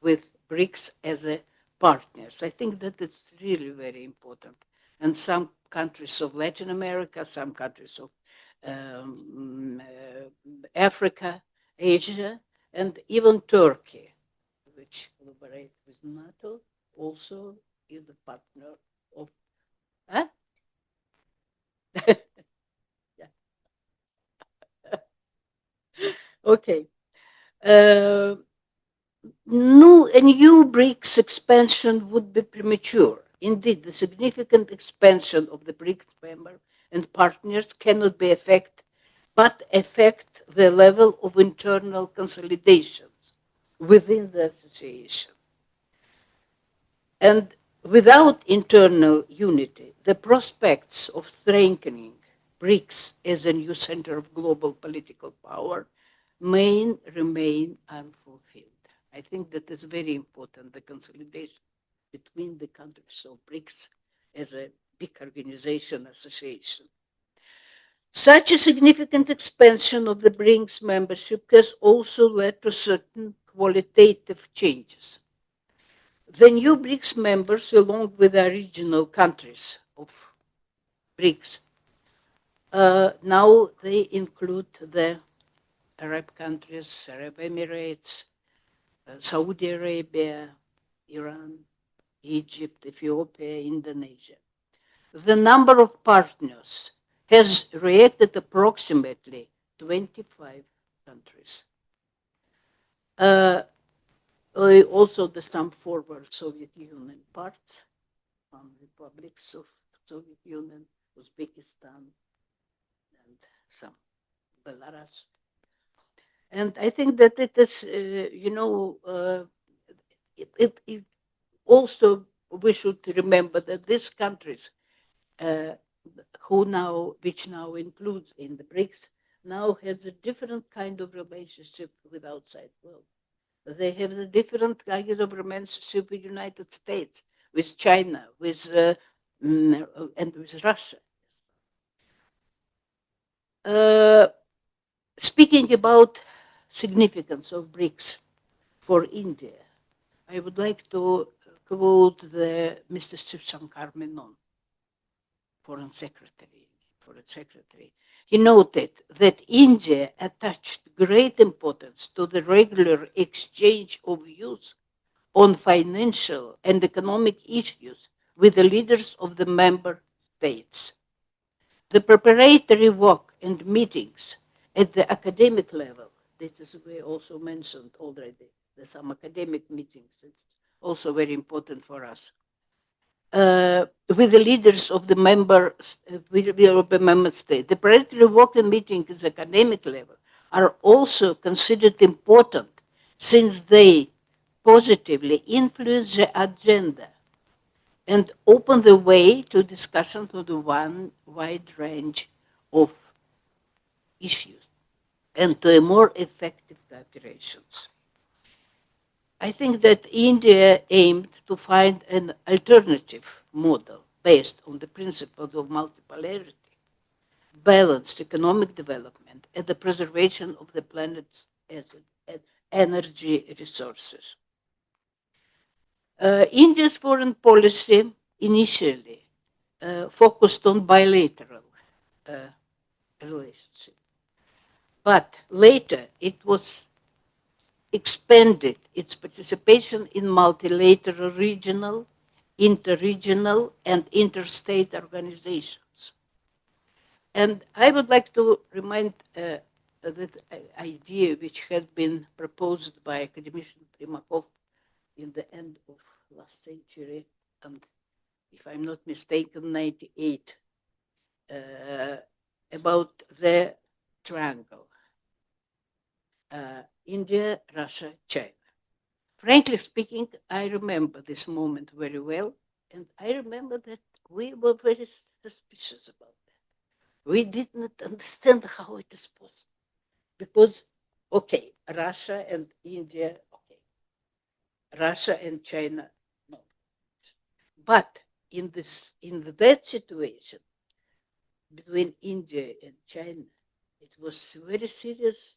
with BRICS as a partners. I think that it's really very important. And some countries of Latin America, some countries of Africa, Asia, and even Turkey, which collaborate with NATO, also is a partner of. Huh? Yeah. Okay. A new BRICS expansion would be premature. Indeed, the significant expansion of the BRICS member and partners cannot be but affect the level of internal consolidations within the association. And without internal unity, the prospects of strengthening BRICS as a new center of global political power may remain unfulfilled. I think that is very important, the consolidation between the countries of BRICS as a big organization, association. Such a significant expansion of the BRICS membership has also led to certain qualitative changes. The new BRICS members, along with the regional countries of BRICS, now they include the Arab countries, Arab Emirates, Saudi Arabia, Iran, Egypt, Ethiopia, Indonesia. The number of partners has reacted approximately 25 countries. Also, some former Soviet Union parts, some republics of Soviet Union, Uzbekistan, and some Belarus. And I think that it is, it also we should remember that these countries, which now includes in the BRICS, now has a different kind of relationship with outside world. They have a different kind of relationship with United States, with China, and with Russia. Speaking about significance of BRICS for India, I would like to quote Mr. Shiv-Shankar Menon, Foreign Secretary. He noted that India attached great importance to the regular exchange of views on financial and economic issues with the leaders of the member states. The preparatory work and meetings at the academic level, this is we also mentioned already, there's some academic meetings, it's also very important for us. With the leaders of the member state. The preparatory work and meetings at the academic level are also considered important since they positively influence the agenda and open the way to discussion to the wide range of issues and to a more effective cooperations. I think that India aimed to find an alternative model based on the principles of multipolarity, balanced economic development, and the preservation of the planet's energy resources. India's foreign policy initially focused on bilateral relationship, but later it was expanded its participation in multilateral regional, interregional, and interstate organizations. And I would like to remind that idea which has been proposed by academician Primakov in the end of last century, and if I'm not mistaken, 98, about the triangle. India, Russia, China. Frankly speaking, I remember this moment very well, and I remember that we were very suspicious about that. We did not understand how it is possible. Because, okay, Russia and India, okay. Russia and China, no. But in that situation, between India and China, it was very serious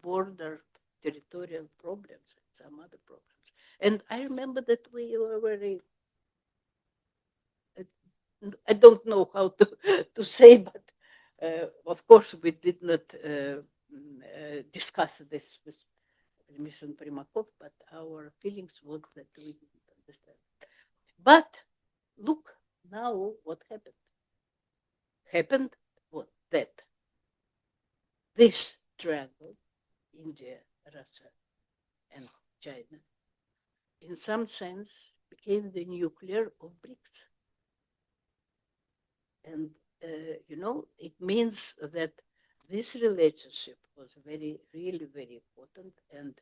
border territorial problems and some other problems. And I remember that we were very, I don't know how to say, but of course we did not discuss this with Mission Primakov, but our feelings was that we didn't understand. But look now what happened. Happened what? That this triangle, India, Russia, and China, in some sense became the nuclear of BRICS. And, it means that this relationship was really very important. And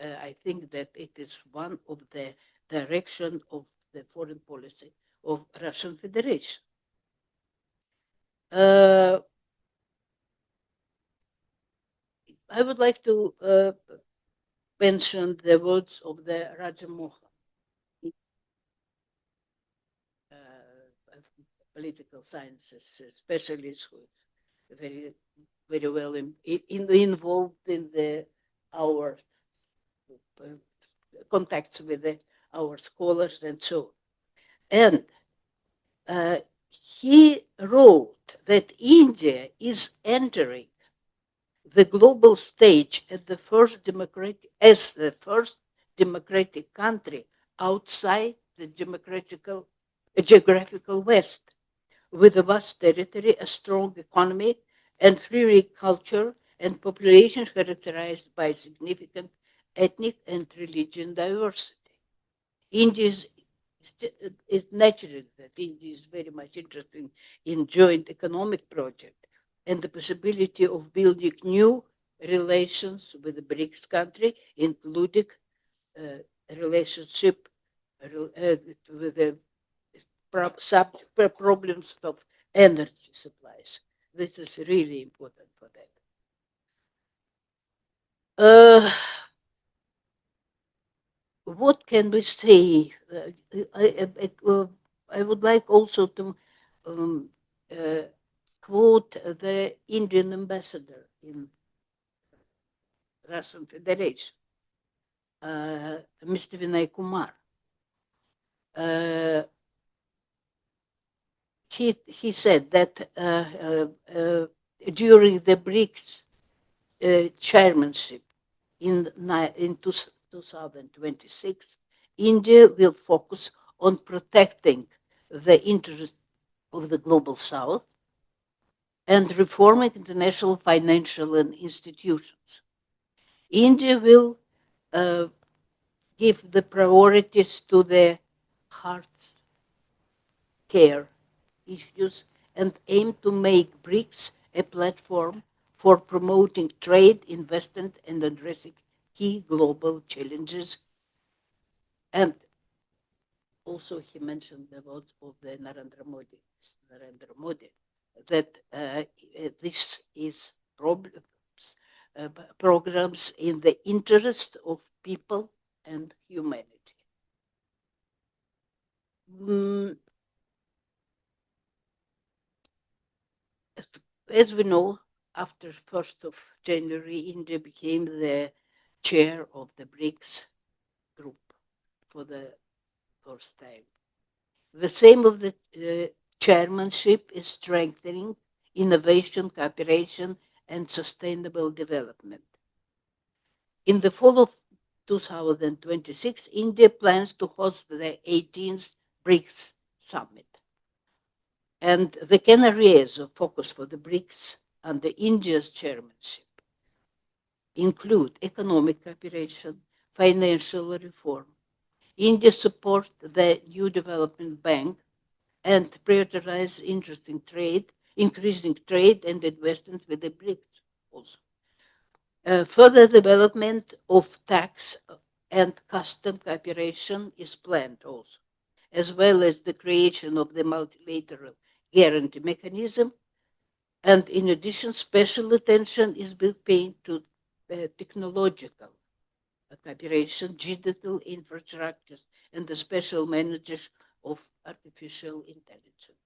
I think that it is one of the direction of the foreign policy of Russian Federation. I would like to mention the words of the Raja Mohan, political sciences specialist, who is very well involved in our contacts with our scholars and so on. And he wrote that India is entering the global stage as the first democratic country outside the geographical West, with a vast territory, a strong economy, and free culture, and population characterized by significant ethnic and religion diversity. India is natural that India is very much interested in joint economic project and the possibility of building new relations with the BRICS country, including relationship with the problems of energy supplies. This is really important for that. What can we say? I would like also to quote the Indian ambassador in Russian Federation, Mr. Vinay Kumar. He said that during the BRICS chairmanship in 2026, India will focus on protecting the interests of the global South and reforming international financial and institutions. India will give the priorities to the heart care issues and aim to make BRICS a platform for promoting trade, investment, and addressing key global challenges. And also he mentioned the words of the Narendra Modi, that this is programs in the interest of people and humanity. As we know, after 1st of January, India became the chair of the BRICS group for the first time. The theme of the chairmanship is strengthening innovation, cooperation, and sustainable development. In the fall of 2026, India plans to host the 18th BRICS Summit. And the key areas of focus for the BRICS under India's chairmanship include economic cooperation, financial reform. India supports the New Development Bank and prioritizes increasing trade and investment with the BRICS also. Further development of tax and custom cooperation is planned also, as well as the creation of the multilateral guarantee mechanism. And in addition, special attention is being paid to technological cooperation, digital infrastructures, and the special managers of artificial intelligence.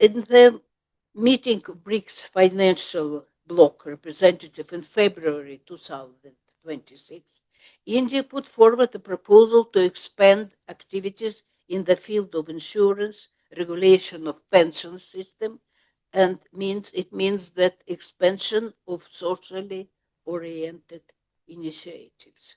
In the meeting of BRICS financial bloc representative in February 2026, India put forward a proposal to expand activities in the field of insurance, regulation of pension system, and it means that expansion of socially oriented initiatives.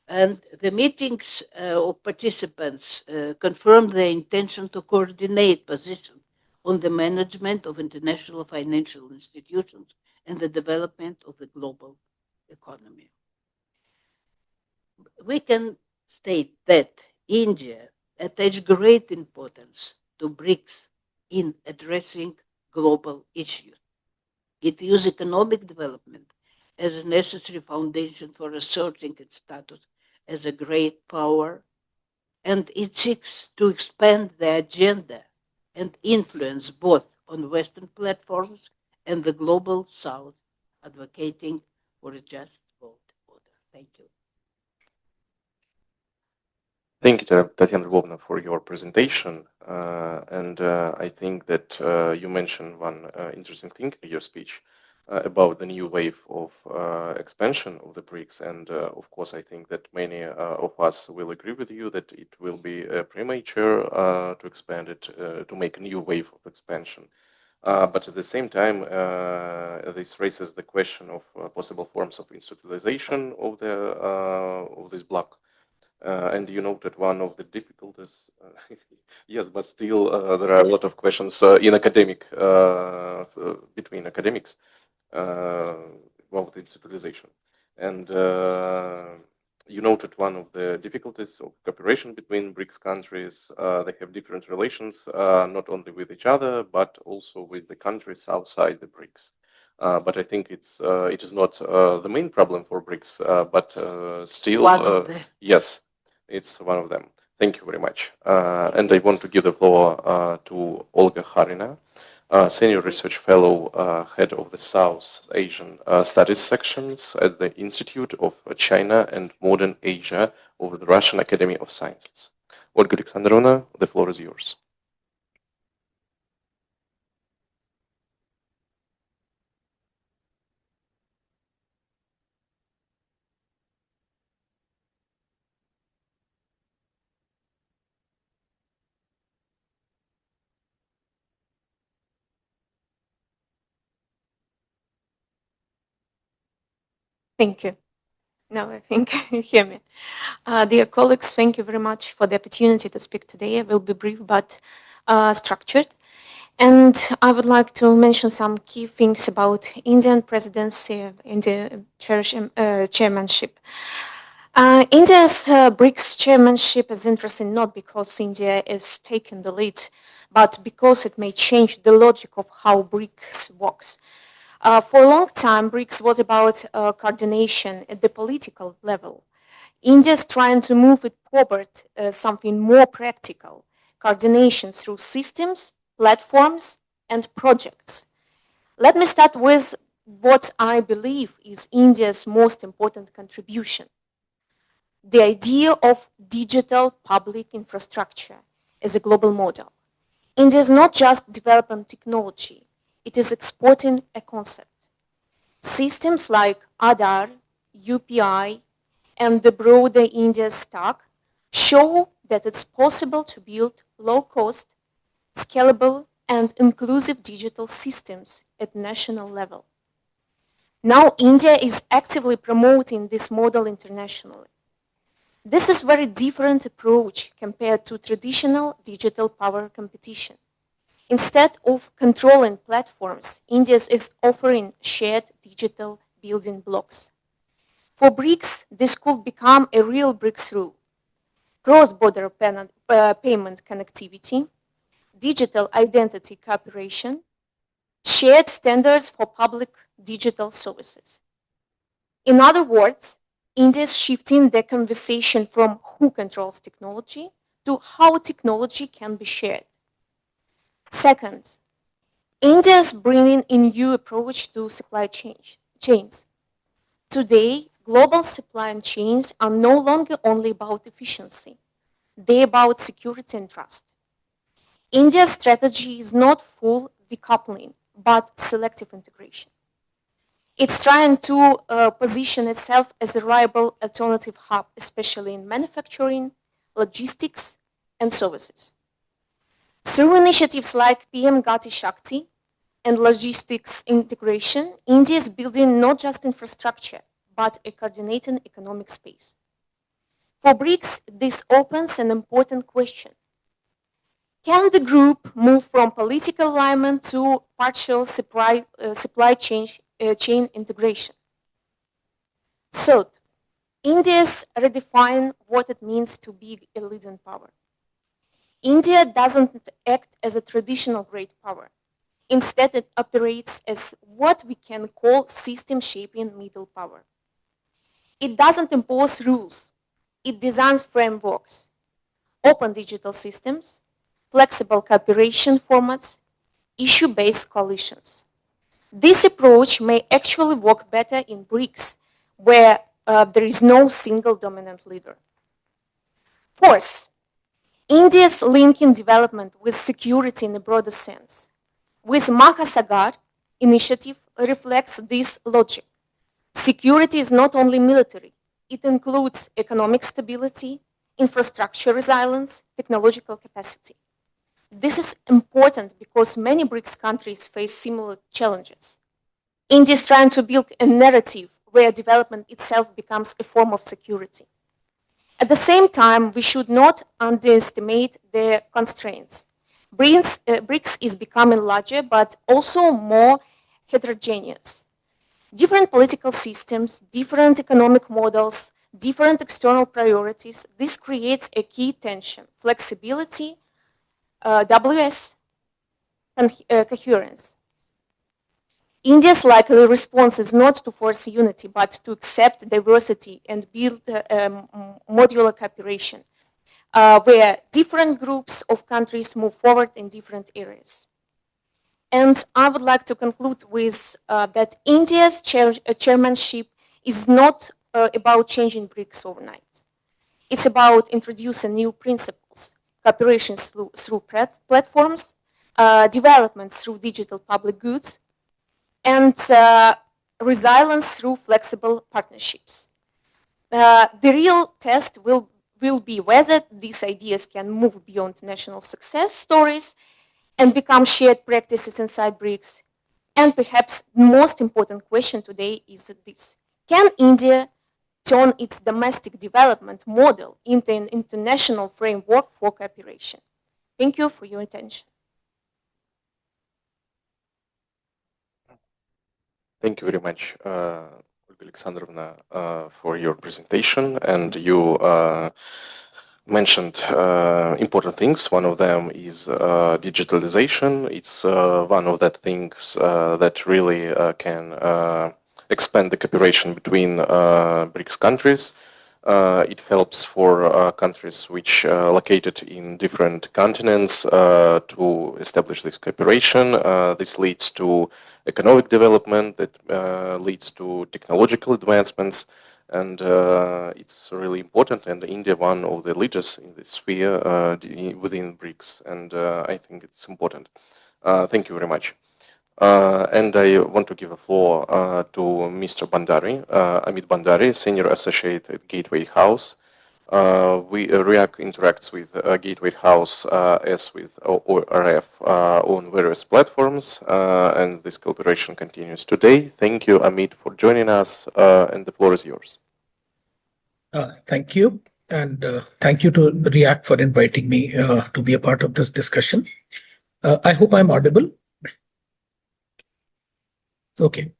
And the meetings of participants confirmed their intention to coordinate positions on the management of international financial institutions and the development of the global economy. We can state that India attaches great importance to BRICS in addressing global issues. It views economic development as a necessary foundation for asserting its status as a great power, and it seeks to expand the agenda and influence both on Western platforms and the global South, advocating for a just world order. Thank you. Thank you, Tatiana Lvovna, for your presentation. I think that you mentioned one interesting thing in your speech about the new wave of expansion of the BRICS. And of course, I think that many of us will agree with you that it will be premature to expand it, to make a new wave of expansion But at the same time, this raises the question of possible forms of institutionalization of this bloc. And you noted one of the difficulties. Yes, but still there are a lot of questions in academic between academics about institutionalization. And you noted one of the difficulties of cooperation between BRICS countries. They have different relations, not only with each other, but also with the countries outside the BRICS. But I think it is not the main problem for BRICS, but still, One of the yes, it's one of them. Thank you very much. And I want to give the floor to Olga Kharina, Senior Research Fellow, Head of the South Asian Studies Sections at the Institute of China and Modern Asia of the Russian Academy of Sciences. Olga Alexandrovna, the floor is yours. Thank you. Now I think you hear me. Dear colleagues, thank you very much for the opportunity to speak today. I will be brief but structured. And I would like to mention some key things about Indian presidency and the chairmanship. India's BRICS chairmanship is interesting not because India is taking the lead, but because it may change the logic of how BRICS works. For a long time, BRICS was about coordination at the political level. India is trying to move it forward something more practical, coordination through systems, platforms, and projects. Let me start with what I believe is India's most important contribution. The idea of digital public infrastructure as a global model. India is not just developing technology, it is exporting a concept. Systems like Aadhaar, UPI, and the broader India stack show that it's possible to build low-cost, scalable, and inclusive digital systems at national level. Now India is actively promoting this model internationally. This is a very different approach compared to traditional digital power competition. Instead of controlling platforms, India is offering shared digital building blocks. For BRICS, this could become a real breakthrough. Cross-border payment connectivity, digital identity cooperation, shared standards for public digital services. In other words, India is shifting the conversation from who controls technology to how technology can be shared. Second, India is bringing a new approach to supply chains. Today, global supply chains are no longer only about efficiency. They're about security and trust. India's strategy is not full decoupling, but selective integration. It's trying to position itself as a reliable alternative hub, especially in manufacturing, logistics, and services. Through initiatives like PM Gati Shakti and logistics integration, India is building not just infrastructure, but a coordinating economic space. For BRICS, this opens an important question. Can the group move from political alignment to partial supply chain integration? Third, India's redefine what it means to be a leading power. India doesn't act as a traditional great power. Instead, it operates as what we can call system-shaping middle power. It doesn't impose rules. It designs frameworks, open digital systems, flexible cooperation formats, issue-based coalitions. This approach may actually work better in BRICS, where there is no single dominant leader. Fourth, India's linking development with security in a broader sense. With Mahasagar initiative reflects this logic. Security is not only military, it includes economic stability, infrastructure resilience, technological capacity. This is important because many BRICS countries face similar challenges. India is trying to build a narrative where development itself becomes a form of security. At the same time, we should not underestimate the constraints. BRICS is becoming larger, but also more heterogeneous. Different political systems, different economic models, different external priorities. This creates a key tension: flexibility, WS, coherence. India's likely response is not to force unity, but to accept diversity and build modular cooperation, where different groups of countries move forward in different areas. And I would like to conclude with that India's chairmanship is not about changing BRICS overnight. It's about introducing new principles, cooperation through platforms, development through digital public goods, and resilience through flexible partnerships. The real test will be whether these ideas can move beyond national success stories and become shared practices inside BRICS. And perhaps the most important question today is this: can India turn its domestic development model into an international framework for cooperation? Thank you for your attention. Thank you very much, Olga Alexandrovna, for your presentation. And you mentioned important things. One of them is digitalization. It's one of the things that really can expand the cooperation between BRICS countries. It helps for countries which are located in different continents to establish this cooperation. This leads to economic development, that leads to technological advancements, and it's really important. And India, one of the leaders in this sphere within BRICS, and I think it's important. Thank you very much. And I want to give a floor to Mr. Bandari, Amit Bandari, Senior Associate at Gateway House. RIAC interacts with Gateway House as with ORF on various platforms, and this cooperation continues today. Thank you, Amit, for joining us, and the floor is yours. Thank you, and thank you to RIAC for inviting me to be a part of this discussion. I hope I'm audible. Okay.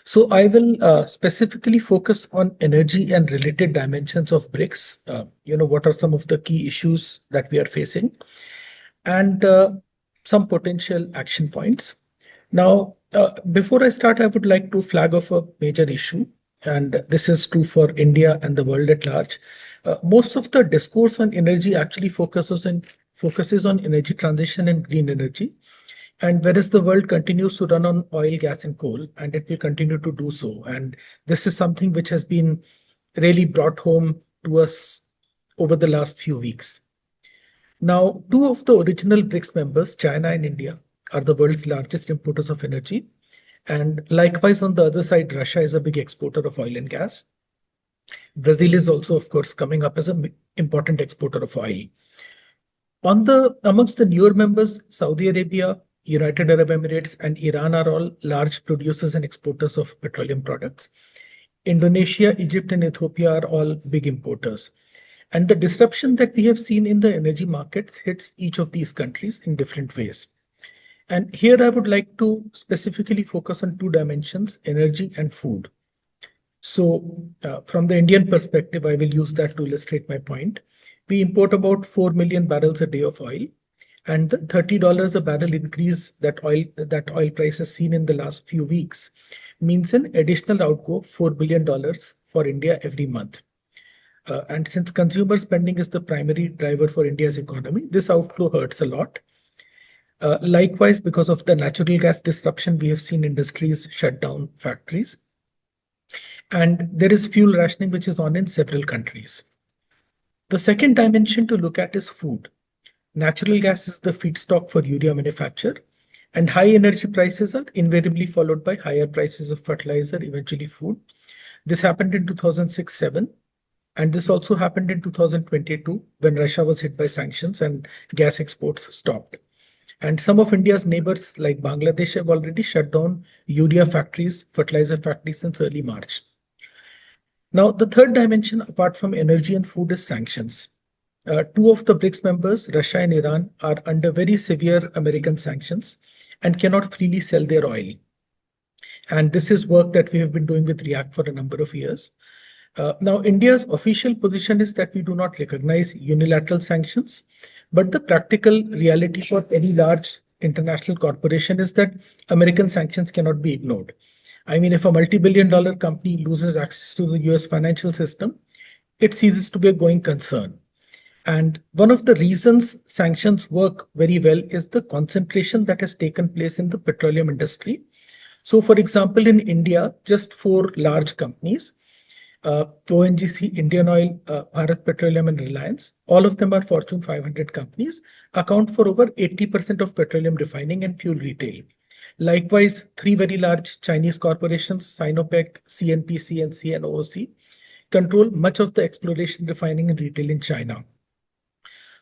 So I will specifically focus on energy and related dimensions of BRICS. What are some of the key issues that we are facing, and some potential action points. Now, before I start, I would like to flag off a major issue, and this is true for India and the world at large. Most of the discourse on energy actually focuses on energy transition and green energy. And whereas the world continues to run on oil, gas, and coal, and it will continue to do so. And this is something which has been really brought home to us over the last few weeks. Now, two of the original BRICS members, China and India, are the world's largest importers of energy. And likewise, on the other side, Russia is a big exporter of oil and gas. Brazil is also, of course, coming up as an important exporter of oil. Amongst the newer members, Saudi Arabia, United Arab Emirates, and Iran are all large producers and exporters of petroleum products. Indonesia, Egypt, and Ethiopia are all big importers. And the disruption that we have seen in the energy markets hits each of these countries in different ways. And here I would like to specifically focus on two dimensions: energy and food. So from the Indian perspective, I will use that to illustrate my point. We import about 4 million barrels a day of oil. And the $30 a barrel increase that oil price has seen in the last few weeks means an additional outgo of $4 billion for India every month. And since consumer spending is the primary driver for India's economy, this outflow hurts a lot. Likewise, because of the natural gas disruption, we have seen industries shut down factories. And there is fuel rationing, which is on in several countries. The second dimension to look at is food. Natural gas is the feedstock for urea manufacture, and high energy prices are invariably followed by higher prices of fertilizer, eventually food. This happened in 2006-07, And this also happened in 2022 when Russia was hit by sanctions and gas exports stopped. And some of India's neighbors like Bangladesh have already shut down urea factories, fertilizer factories since early March. Now, the third dimension apart from energy and food is sanctions. Two of the BRICS members, Russia and Iran, are under very severe American sanctions and cannot freely sell their oil. And this is work that we have been doing with RIAC for a number of years. Now, India's official position is that we do not recognize unilateral sanctions, but the practical reality for any large international corporation is that American sanctions cannot be ignored. I mean, if a multi-billion-dollar company loses access to the US financial system, it ceases to be a going concern. And one of the reasons sanctions work very well is the concentration that has taken place in the petroleum industry. So, for example, in India, just 4 large companies, ONGC, Indian Oil, Bharat Petroleum and Reliance, all of them are Fortune 500 companies, account for over 80% of petroleum refining and fuel retail. Likewise, 3 very large Chinese corporations, Sinopec, CNPC and CNOOC, control much of the exploration, refining and retail in China.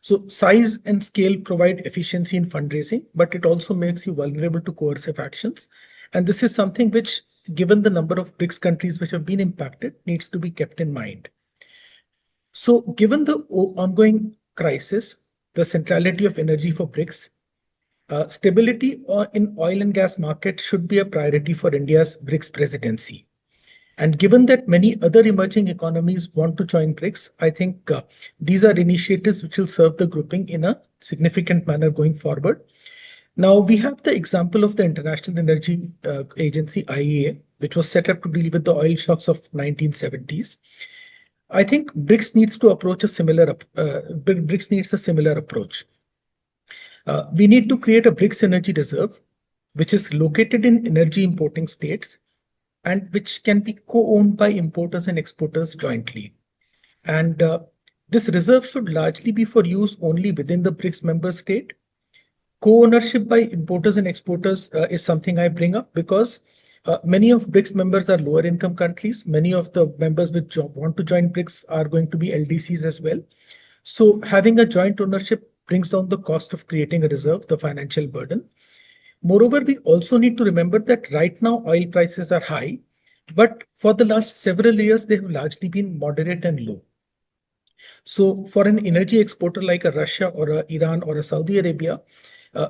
So size and scale provide efficiency in fundraising, but it also makes you vulnerable to coercive actions. And this is something which, given the number of BRICS countries which have been impacted, needs to be kept in mind. So given the ongoing crisis, the centrality of energy for BRICS, stability in oil and gas markets should be a priority for India's BRICS presidency. And given that many other emerging economies want to join BRICS, I think these are initiatives which will serve the grouping in a significant manner going forward. Now, we have the example of the International Energy Agency, IEA, which was set up to deal with the oil shocks of 1970s. I think BRICS needs to approach a similar. BRICS needs a similar approach. We need to create a BRICS energy reserve, which is located in energy importing states and which can be co-owned by importers and exporters jointly. And this reserve should largely be for use only within the BRICS member state. Co-ownership by importers and exporters is something I bring up because many of BRICS members are lower income countries. Many of the members which want to join BRICS are going to be LDCs as well. So having a joint ownership brings down the cost of creating a reserve, the financial burden. Moreover, we also need to remember that right now oil prices are high, but for the last several years, they have largely been moderate and low. So for an energy exporter like a Russia or a Iran or a Saudi Arabia,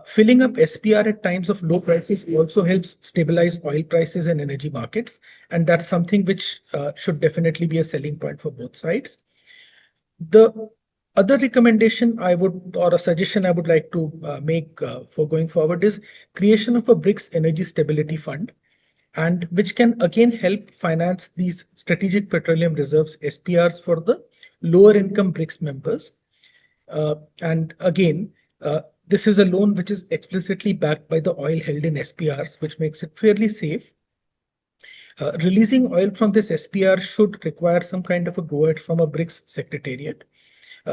filling up SPR at times of low prices also helps stabilize oil prices and energy markets. And that's something which should definitely be a selling point for both sides. The other recommendation or a suggestion I would like to make for going forward is creation of a BRICS Energy Stability Fund, and which can again help finance these strategic petroleum reserves, SPRs, for the lower income BRICS members. And again, this is a loan which is explicitly backed by the oil held in SPRs, which makes it fairly safe. Releasing oil from this SPR should require some kind of a go-ahead from a BRICS secretariat.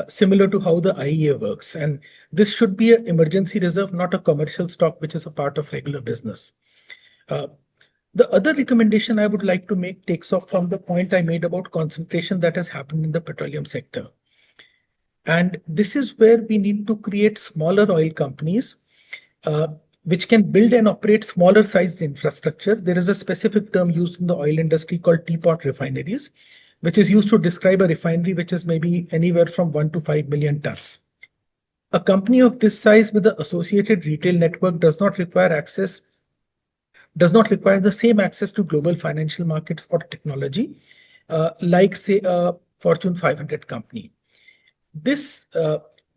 Similar to how the IEA works. And this should be an emergency reserve, not a commercial stock, which is a part of regular business. The other recommendation I would like to make takes off from the point I made about concentration that has happened in the petroleum sector. And this is where we need to create smaller oil companies, which can build and operate smaller sized infrastructure. There is a specific term used in the oil industry called teapot refineries, which is used to describe a refinery which is maybe anywhere from 1 to 5 million tons. A company of this size with the associated retail network does not require the same access to global financial markets or technology, like say a Fortune 500 company. This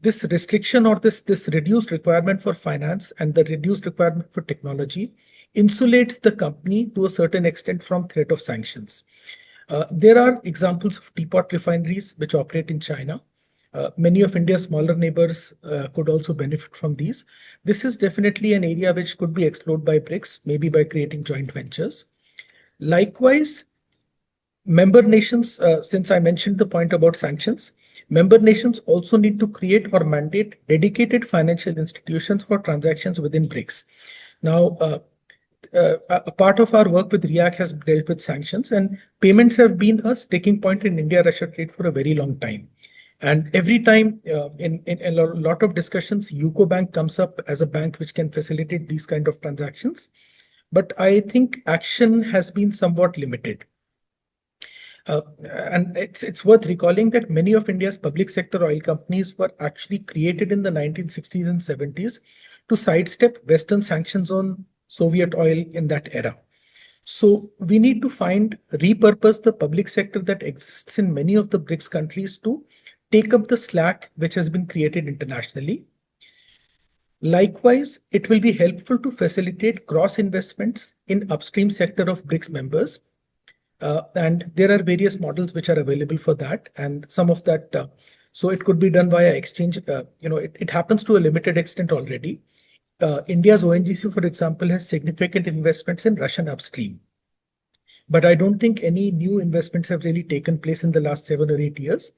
restriction or this reduced requirement for finance and the reduced requirement for technology insulates the company to a certain extent from threat of sanctions. There are examples of teapot refineries which operate in China. Many of India's smaller neighbors could also benefit from these. This is definitely an area which could be explored by BRICS, maybe by creating joint ventures. Likewise, member nations, since I mentioned the point about sanctions, member nations also need to create or mandate dedicated financial institutions for transactions within BRICS. Now, a part of our work with RIAC has dealt with sanctions, and payments have been a sticking point in India-Russia trade for a very long time. And every time in a lot of discussions, UCO Bank comes up as a bank which can facilitate these kind of transactions. But I think action has been somewhat limited. And it's worth recalling that many of India's public sector oil companies were actually created in the 1960s and 70s to sidestep Western sanctions on Soviet oil in that era. So we need to repurpose the public sector that exists in many of the BRICS countries to take up the slack which has been created internationally. Likewise, it will be helpful to facilitate cross investments in upstream sector of BRICS members. And there are various models which are available for that, and some of that, so it could be done via exchange. It happens to a limited extent already. India's ONGC, for example, has significant investments in Russian upstream. But I don't think any new investments have really taken place in the last 7 or 8 years.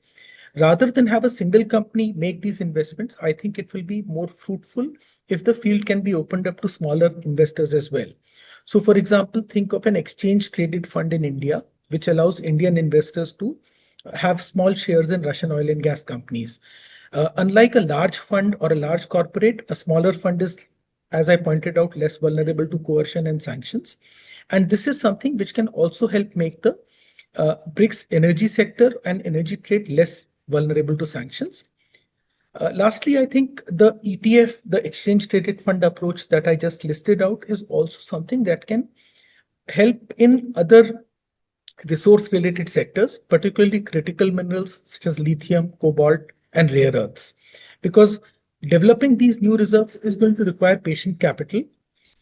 Rather than have a single company make these investments, I think it will be more fruitful if the field can be opened up to smaller investors as well. So, for example, think of an exchange-traded fund in India, which allows Indian investors to have small shares in Russian oil and gas companies. Unlike a large fund or a large corporate, a smaller fund is, as I pointed out, less vulnerable to coercion and sanctions. And this is something which can also help make the BRICS energy sector and energy trade less vulnerable to sanctions. Lastly, I think the ETF, the exchange traded fund approach that I just listed out, is also something that can help in other resource related sectors, particularly critical minerals such as lithium, cobalt, and rare earths. Because developing these new reserves is going to require patient capital,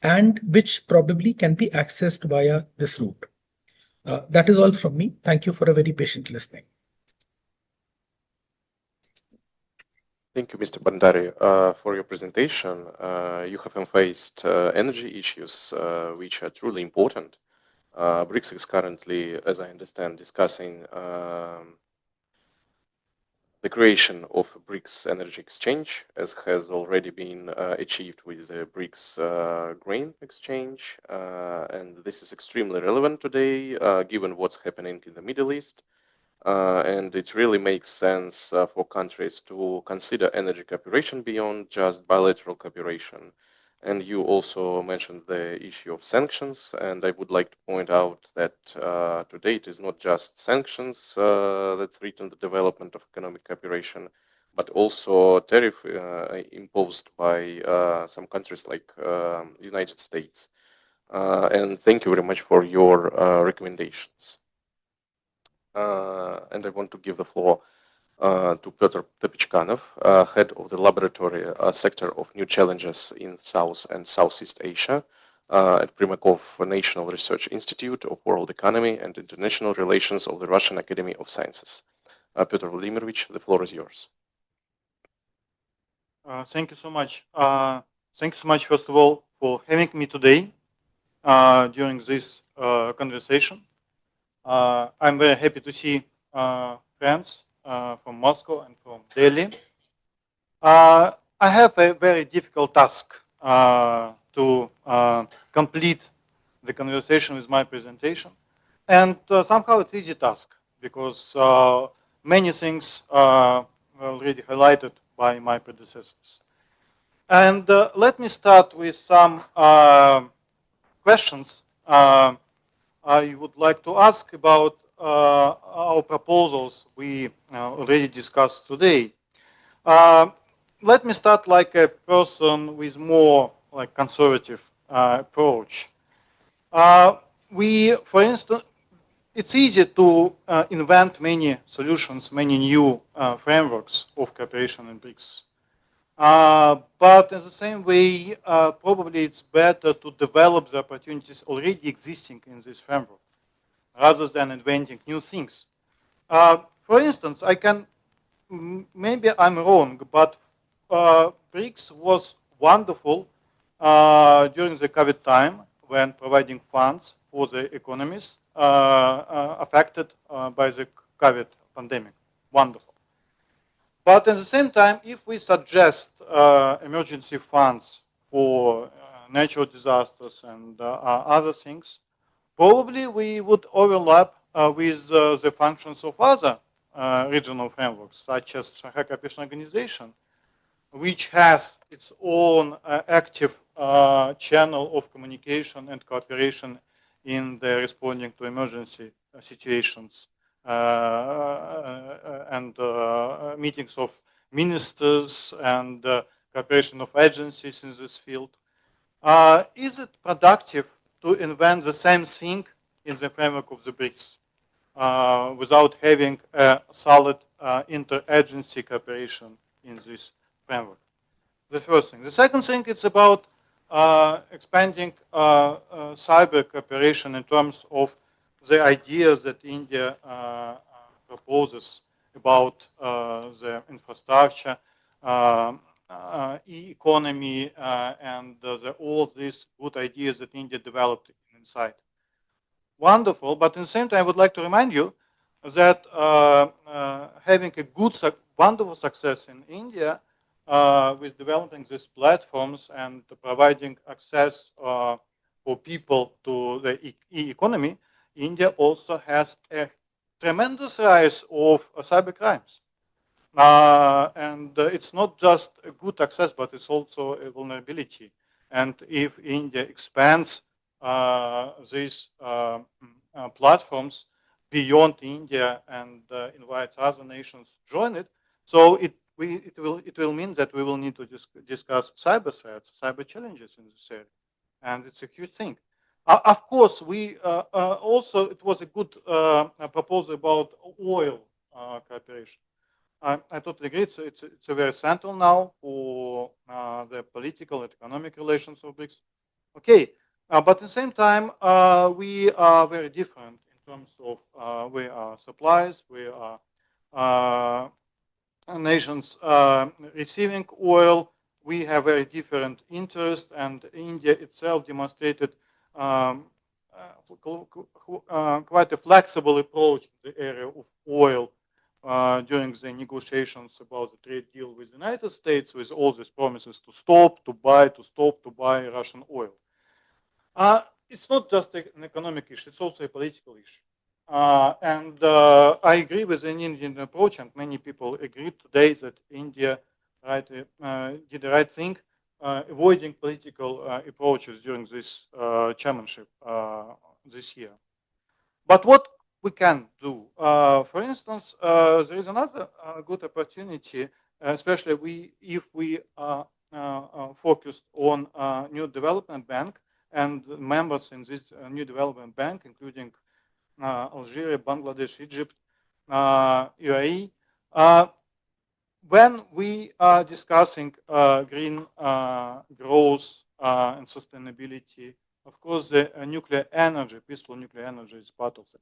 and which probably can be accessed via this route. That is all from me. Thank you for a very patient listening. Thank you, Mr. Bandari, for your presentation. You have emphasized energy issues, which are truly important. BRICS is currently, as I understand, discussing the creation of a BRICS energy exchange, as has already been achieved with the BRICS grain exchange. And this is extremely relevant today, given what's happening in the Middle East. And it really makes sense for countries to consider energy cooperation beyond just bilateral cooperation. And you also mentioned the issue of sanctions, and I would like to point out that today it is not just sanctions that threaten the development of economic cooperation, but also tariff imposed by some countries like United States. And thank you very much for your recommendations. And I want to give the floor to Petr Tepichkanov, head of the laboratory sector of new challenges in South and Southeast Asia at Primakov National Research Institute of World Economy and International Relations of the Russian Academy of Sciences. Petr Vladimirovich, the floor is yours. Thank you so much. Thank you so much, first of all, for having me today during this conversation. I'm very happy to see friends from Moscow and from Delhi. I have a very difficult task to complete the conversation with my presentation. And somehow it's an easy task because many things were already highlighted by my predecessors. And let me start with some questions I would like to ask about our proposals we already discussed today. Let me start like a person with more like conservative approach. For instance, it's easy to invent many solutions, many new frameworks of cooperation in BRICS. But in the same way, probably it's better to develop the opportunities already existing in this framework rather than inventing new things. For instance, maybe I'm wrong, but BRICS was wonderful during the COVID time when providing funds for the economies affected by the COVID pandemic. Wonderful. But at the same time, if we suggest emergency funds for natural disasters and other things, probably we would overlap with the functions of other regional frameworks, such as Shanghai Cooperation Organization, which has its own active channel of communication and cooperation in the responding to emergency situations and meetings of ministers and cooperation of agencies in this field. Is it productive to invent the same thing in the framework of the BRICS without having a solid interagency cooperation in this framework? The first thing. The second thing, it's about expanding cyber cooperation in terms of the ideas that India proposes about the infrastructure, e-economy, and all these good ideas that India developed inside. Wonderful, but at the same time, I would like to remind you that having a good, wonderful success in India with developing these platforms and providing access for people to the e-economy, India also has a tremendous rise of cyber crimes. And it's not just a good access, but it's also a vulnerability. And if India expands these platforms beyond India and invites other nations to join it, so it will mean that we will need to discuss cyber threats, cyber challenges in this area, and it's a huge thing. Of course, we also, it was a good proposal about oil cooperation. I totally agree. It's a very central now for the political and economic relations of BRICS. Okay, but at the same time, we are very different in terms of we are suppliers, we are nations receiving oil. We have very different interests, and India itself demonstrated quite a flexible approach in the area of oil during the negotiations about the trade deal with the United States, with all these promises to stop to buy Russian oil. It's not just an economic issue; it's also a political issue. And I agree with the Indian approach, and many people agree today that India did the right thing, avoiding political approaches during this chairmanship this year. But what we can do, for instance, there is another good opportunity, especially if we are focused on new development bank and members in this new development bank, including Algeria, Bangladesh, Egypt, UAE. When we are discussing green growth and sustainability, of course, the nuclear energy, peaceful nuclear energy, is part of that.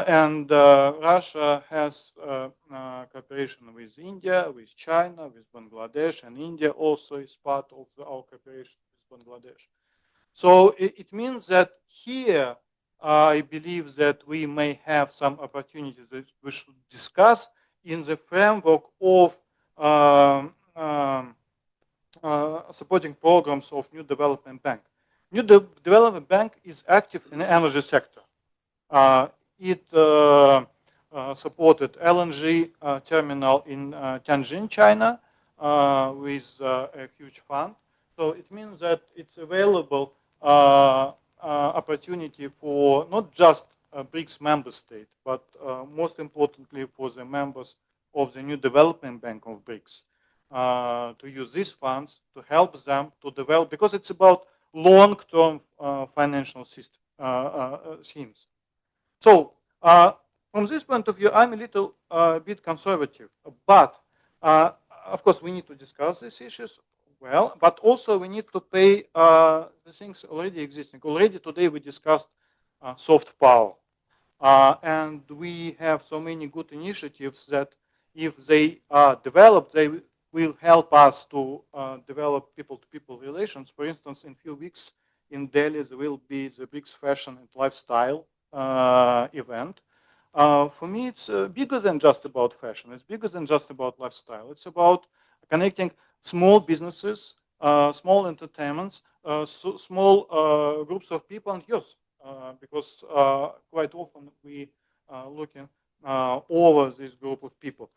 And Russia has cooperation with India, with China, with Bangladesh, and India also is part of our cooperation with Bangladesh. So it means that here, I believe that we may have some opportunities that we should discuss in the framework of supporting programs of New Development Bank. New Development Bank is active in the energy sector. It supported LNG terminal in Tianjin, China, with a huge fund. So it means that it's available opportunity for not just BRICS member state, but most importantly for the members of the New Development Bank of BRICS to use these funds to help them to develop, because it's about long-term financial system schemes. So from this point of view, I'm a little bit conservative, but of course we need to discuss these issues well, but also we need to pay the things already existing. Already today we discussed soft power. And we have so many good initiatives that if they are developed, they will help us to develop people-to-people relations. For instance, in a few weeks in Delhi, there will be the BRICS Fashion and Lifestyle event. For me, it's bigger than just about fashion. It's bigger than just about lifestyle. It's about connecting small businesses, small entertainments small groups of people and youth, because quite often we looking over this group of people.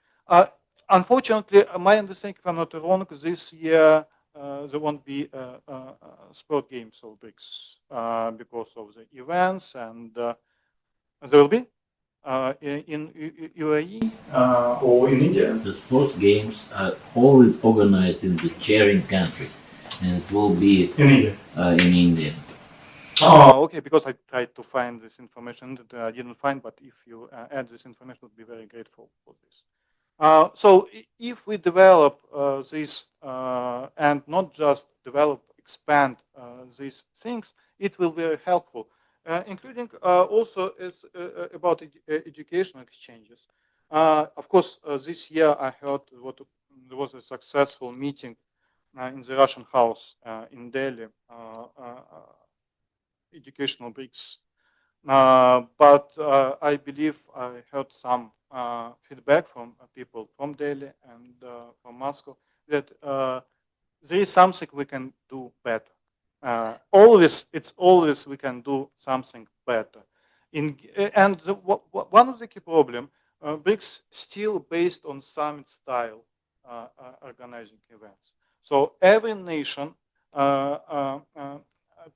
Unfortunately, my understanding, if I'm not wrong, this year there won't be sport games or BRICS because of the events, and there will be in UAE or in India. The sports games are always organized in the chairing country, and it will be In India. In India. Oh, okay, because I tried to find this information that I didn't find, but if you add this information, I would be very grateful for this. So if we develop this and not just develop, expand these things, it will be very helpful, including also about educational exchanges. Of course, this year I heard there was a successful meeting in the Russian House in Delhi, educational BRICS. But I believe I heard some feedback from people from Delhi and from Moscow that there is something we can do better. It's always we can do something better. One of the key problem, BRICS still based on summit style organizing events. So every nation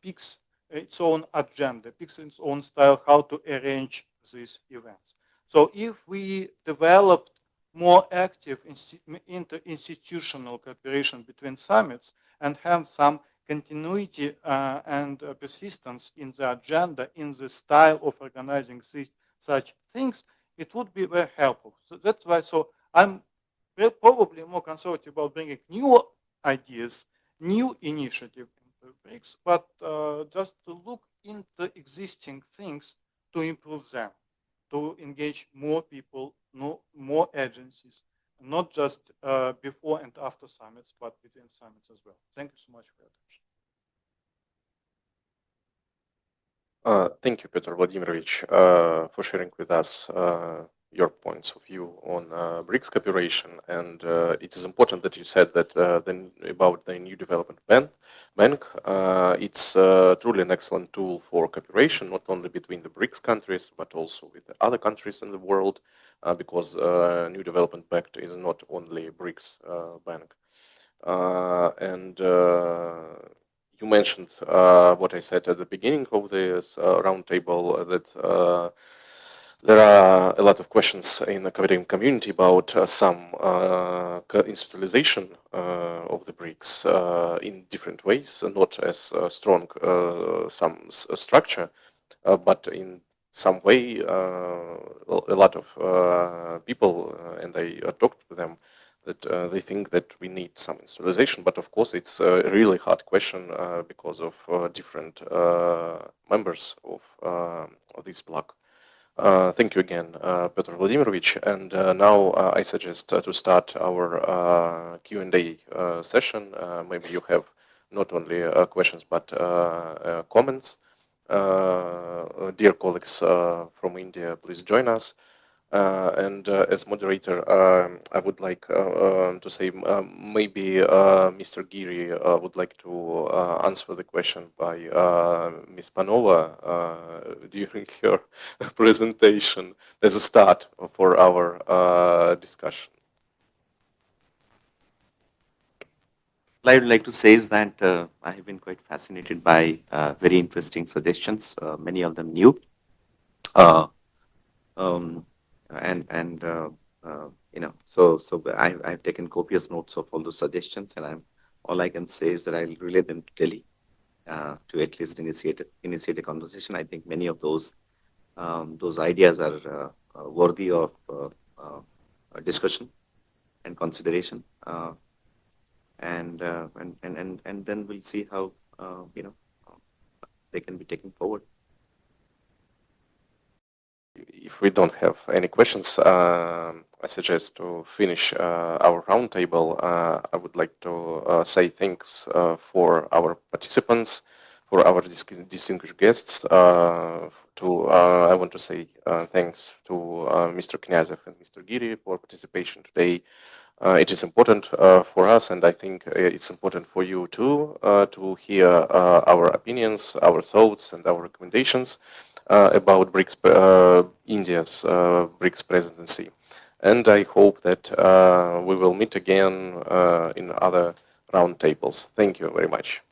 picks its own agenda, picks its own style how to arrange these events. So if we developed more active inter-institutional cooperation between summits and have some continuity and persistence in the agenda, in the style of organizing such things, it would be very helpful. So that's why. So I'm probably more conservative about bringing new ideas, new initiative into BRICS, but just to look into existing things to improve them, to engage more people, more agencies, not just before and after summits, but within summits as well. Thank you so much for your attention. Thank you, Peter Vladimirovich, for sharing with us your points of view on BRICS cooperation. And it is important that you said that about the new development bank. It's truly an excellent tool for cooperation, not only between the BRICS countries, but also with the other countries in the world, because new development bank is not only a BRICS bank. And you mentioned what I said at the beginning of this roundtable, that there are a lot of questions in the academic community about some institutionalization of the BRICS in different ways, not as strong some structure, but in some way a lot of people, and I talked to them, that they think that we need some institutionalization, but of course it's a really hard question because of different members of this bloc. Thank you again, Peter Vladimirovich. And now I suggest to start our Q&A session. Maybe you have not only questions, but comments. Dear colleagues from India, please join us. And as moderator, I would like to say maybe Mr. Giri would like to answer the question by Ms. Panova during her presentation as a start for our discussion. What I would like to say is that I have been quite fascinated by very interesting suggestions, many of them new. So I've taken copious notes of all those suggestions, and all I can say is that I'll relay them to Delhi to at least initiate a conversation. I think many of those ideas are worthy of discussion and consideration, and then we'll see how they can be taken forward. If we don't have any questions, I suggest to finish our roundtable. I would like to say thanks for our participants, for our distinguished guests. I want to say thanks to Mr. Knyazev and Mr. Giri for participation today. It is important for us, and I think it's important for you too, to hear our opinions, our thoughts, and our recommendations about India's BRICS presidency. And I hope that we will meet again in other roundtables. Thank you very much.